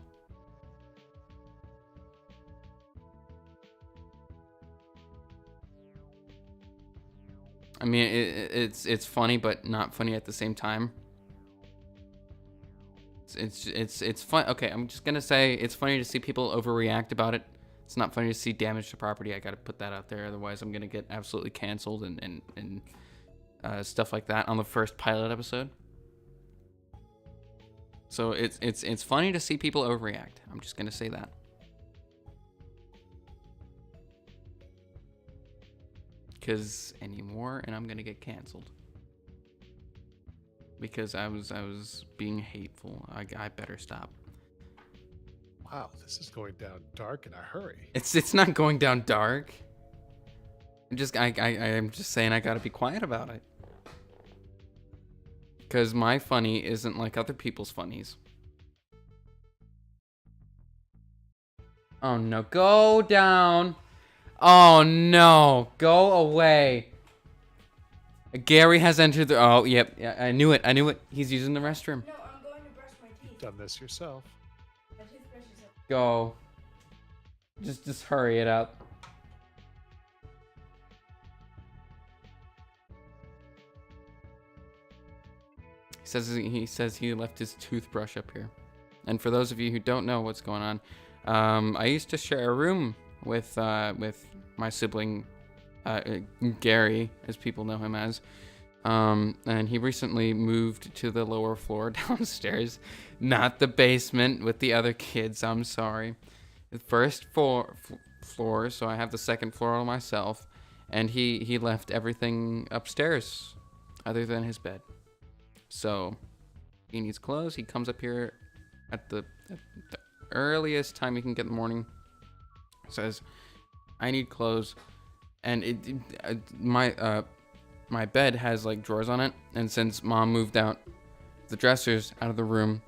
I mean, it's funny, but not funny at the same time. It's fun. Okay, I'm just gonna say it's funny to see people overreact about it. It's not funny to see damage to property. I gotta put that out there, otherwise I'm gonna get absolutely canceled and stuff like that on the first pilot episode. So it's funny to see people overreact. I'm just gonna say that. Because anymore, and I'm gonna get canceled. Because I was being hateful. I better stop. Wow, this is going down dark in a hurry. It's not going down dark. I'm just saying I gotta be quiet about it. Because my funny isn't like other people's funnies. Oh no, go down. Oh no, go away. Gary has entered the. Oh, yep. Yeah, I knew it. He's using the restroom. No, I'm going to brush my teeth. You've done this yourself. My toothbrush is up. Go. Just hurry it up. He says he left his toothbrush up here. And for those of you who don't know what's going on, I used to share a room with my sibling, Gary, as people know him as. And he recently moved to the lower floor downstairs, not the basement with the other kids. I'm sorry. The first floor, so I have the second floor all myself. And he left everything upstairs other than his bed. So he needs clothes. He comes up here at the earliest time he can get in the morning. Says, I need clothes. And my bed has like drawers on it. And since mom moved out the dressers out of the room,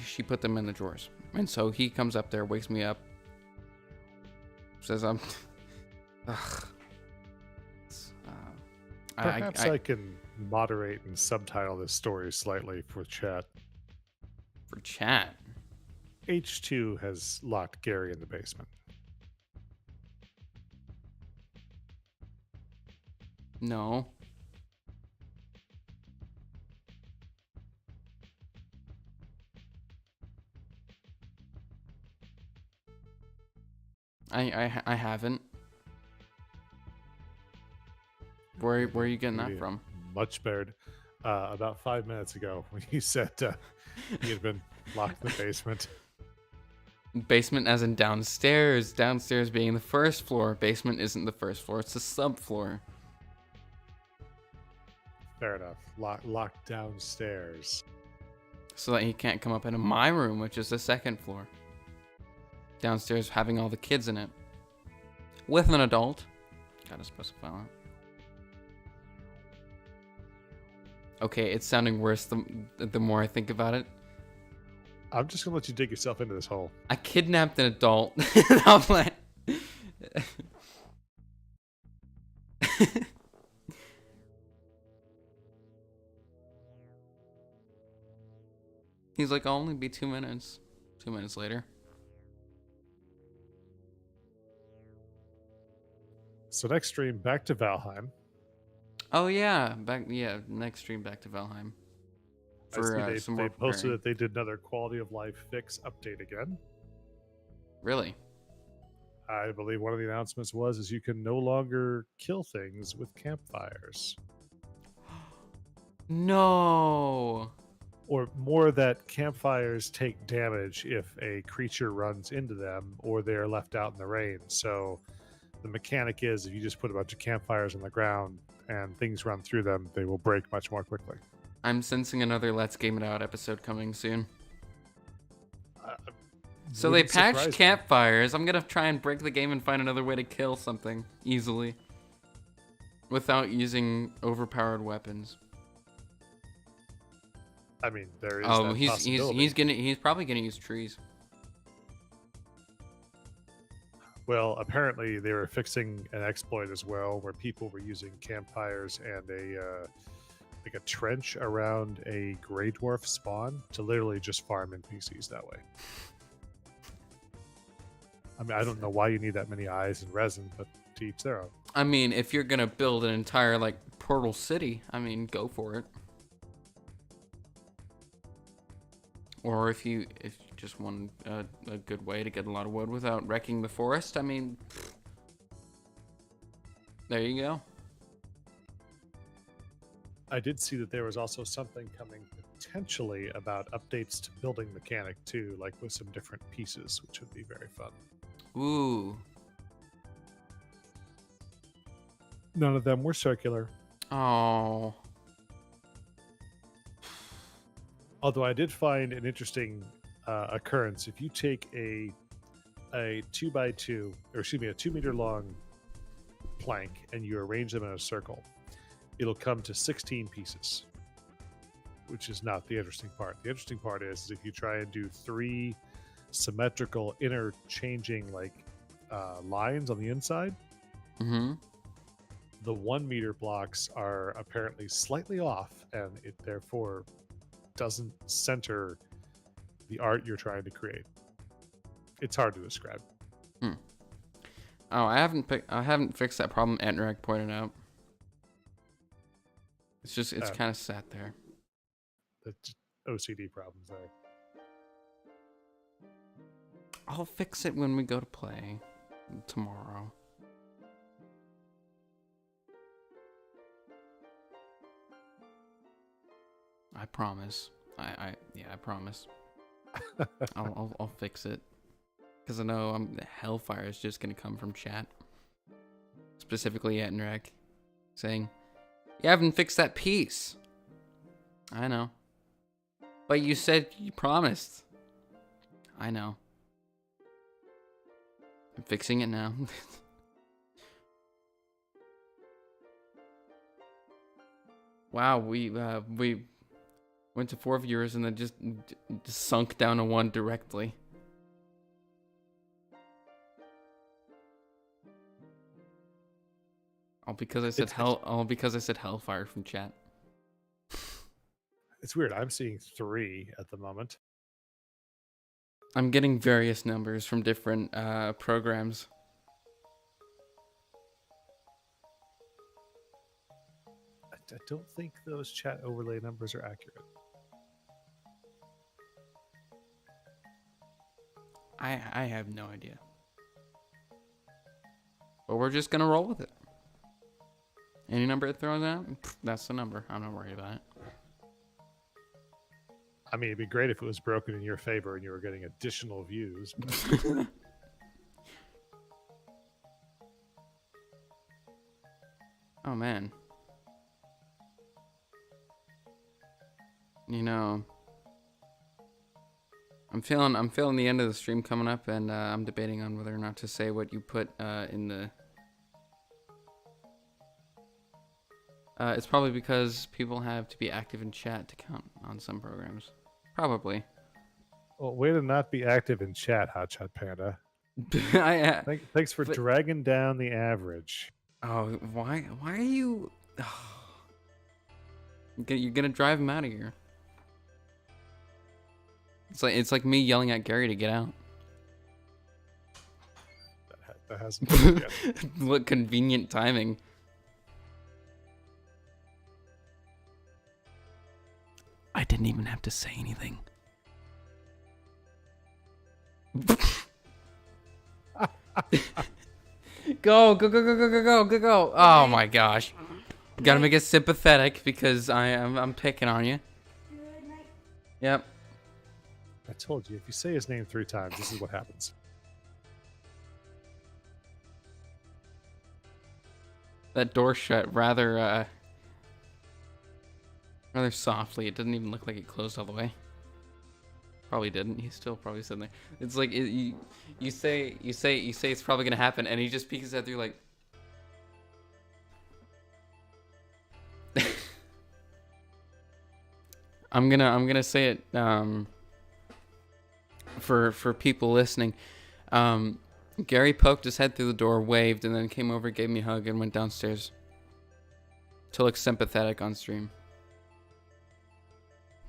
she put them in the drawers. And so he comes up there, wakes me up, says, ugh. Perhaps I can moderate and subtitle this story slightly for chat. For chat? H2 has locked Gary in the basement. No. I haven't. Where are you getting that from? Much better. About 5 minutes ago, when you said he had been locked in the basement. Basement as in downstairs. Downstairs being the first floor. Basement isn't the first floor. It's the subfloor. Fair enough. Locked downstairs. So that he can't come up into my room, which is the second floor. Downstairs having all the kids in it. With an adult. Gotta specify that. Okay, it's sounding worse the more I think about it. I'm just gonna let you dig yourself into this hole. I kidnapped an adult. I'm like... He's like, I'll only be 2 minutes. 2 minutes later. So next stream, back to Valheim. Oh yeah, next stream back to Valheim. For some more they posted preparing. that they did another quality of life fix update again. Really? I believe one of the announcements is you can no longer kill things with campfires. No. Or more, that campfires take damage if a creature runs into them or they're left out in the rain. So the mechanic is, if you just put a bunch of campfires on the ground and things run through them, they will break much more quickly. I'm sensing another Let's Game It Out episode coming soon. So they patched campfires. I'm gonna try and break the game and find another way to kill something easily. Without using overpowered weapons. I mean, there is Oh, that possibility. he's probably gonna use trees. Well, apparently they were fixing an exploit as well, where people were using campfires and a trench around a gray dwarf spawn to literally just farm NPCs that way. I mean, I don't know why you need that many eyes and resin, but to each their own. I mean, if you're gonna build an entire like portal city, I mean, go for it. Or if you just want a good way to get a lot of wood without wrecking the forest, I mean, there you go. I did see that there was also something coming potentially about updates to building mechanic too, like with some different pieces, which would be very fun. Ooh. None of them were circular. Oh. Although I did find an interesting occurrence. If you take a 2x2, or excuse me, a 2 meter long plank and you arrange them in a circle, it'll come to 16 pieces, which is not the interesting part. The interesting part is if you try and do 3 symmetrical interchanging lines on the inside, the 1 meter blocks are apparently slightly off, and it therefore doesn't center the art you're trying to create. It's hard to describe. Oh, I haven't fixed that problem Enrag pointed out. It's kind of sat there. The OCD problems there. I'll fix it when we go to play tomorrow. I promise. I promise. I'll fix it. Because I know hellfire is just gonna come from chat. Specifically Etnrek saying, "You haven't fixed that piece." I know. But you said you promised. I know. I'm fixing it now. Wow, we went to 4 viewers and then just sunk down to 1 directly. All because I said all because I said hellfire from chat. It's weird. I'm seeing 3 at the moment. I'm getting various numbers from different programs. I don't think those chat overlay numbers are accurate. I have no idea. But we're just gonna roll with it. Any number it throws out, that's the number. I'm not worried about it. I mean, it'd be great if it was broken in your favor and you were getting additional views. Oh man. You know, I'm feeling the end of the stream coming up, and I'm debating on whether or not to say what you put in the. It's probably because people have to be active in chat to count on some programs. Probably. Well, way to not be active in chat, Hotshot Panda. Thanks for but- dragging down the average. Oh, why are you? You're gonna drive him out of here. It's like me yelling at Gary to get out. That hasn't happened yet. What convenient timing. I didn't even have to say anything. Go. Oh my gosh. Gotta make it sympathetic because I'm picking on you. Good night. Yep. I told you, if you say his name 3 times, this is what happens. That door shut rather softly. It didn't even look like it closed all the way. Probably didn't. He's still probably sitting there. It's like you say it's probably gonna happen, and he just peeks his head through like. I'm gonna say it for people listening. Gary poked his head through the door, waved, and then came over, gave me a hug, and went downstairs to look sympathetic on stream.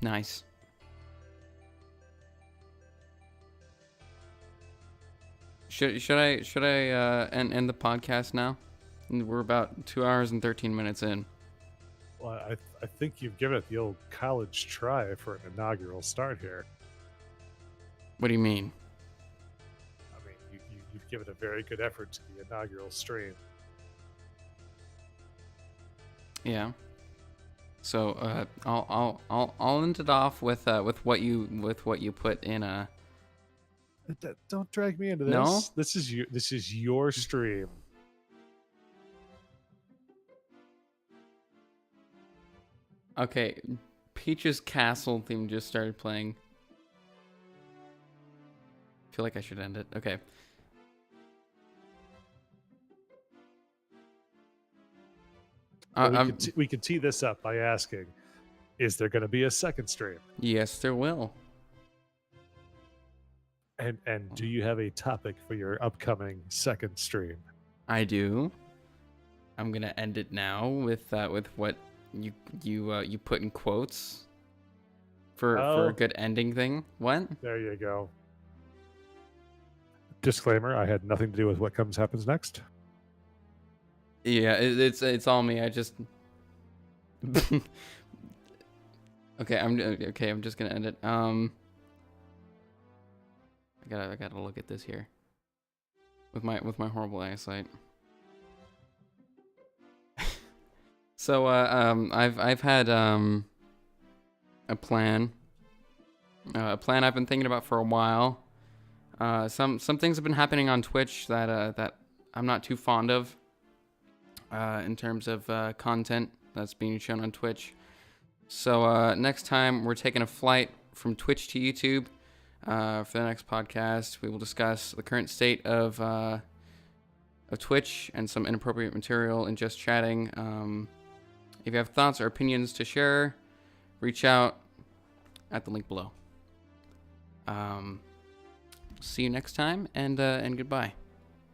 Nice. Should I end the podcast now? We're about 2 hours and 13 minutes in. Well, I think you've given it the old college try for an inaugural start here. What do you mean? I mean, you've given a very good effort to the inaugural stream. Yeah. So I'll end it off with what you put in a. Don't drag me into this. No? This is your stream. Okay, Peach's Castle theme just started playing. I feel like I should end it. Okay. We could tee this up by asking, is there going to be a second stream? Yes, there will. And do you have a topic for your upcoming second stream? I do. I'm gonna end it now with what you put in quotes for a good ending thing. What? There you go. Disclaimer: I had nothing to do with what happens next. Yeah, it's all me. I just. Okay, I'm just gonna end it. I gotta look at this here. With my horrible eyesight. So I've had a plan I've been thinking about for a while. Some things have been happening on Twitch that I'm not too fond of. In terms of content that's being shown on Twitch. So next time we're taking a flight from Twitch to YouTube. For the next podcast, we will discuss the current state of Twitch and some inappropriate material in just chatting. If you have thoughts or opinions to share, reach out at the link below. See you next time, and goodbye.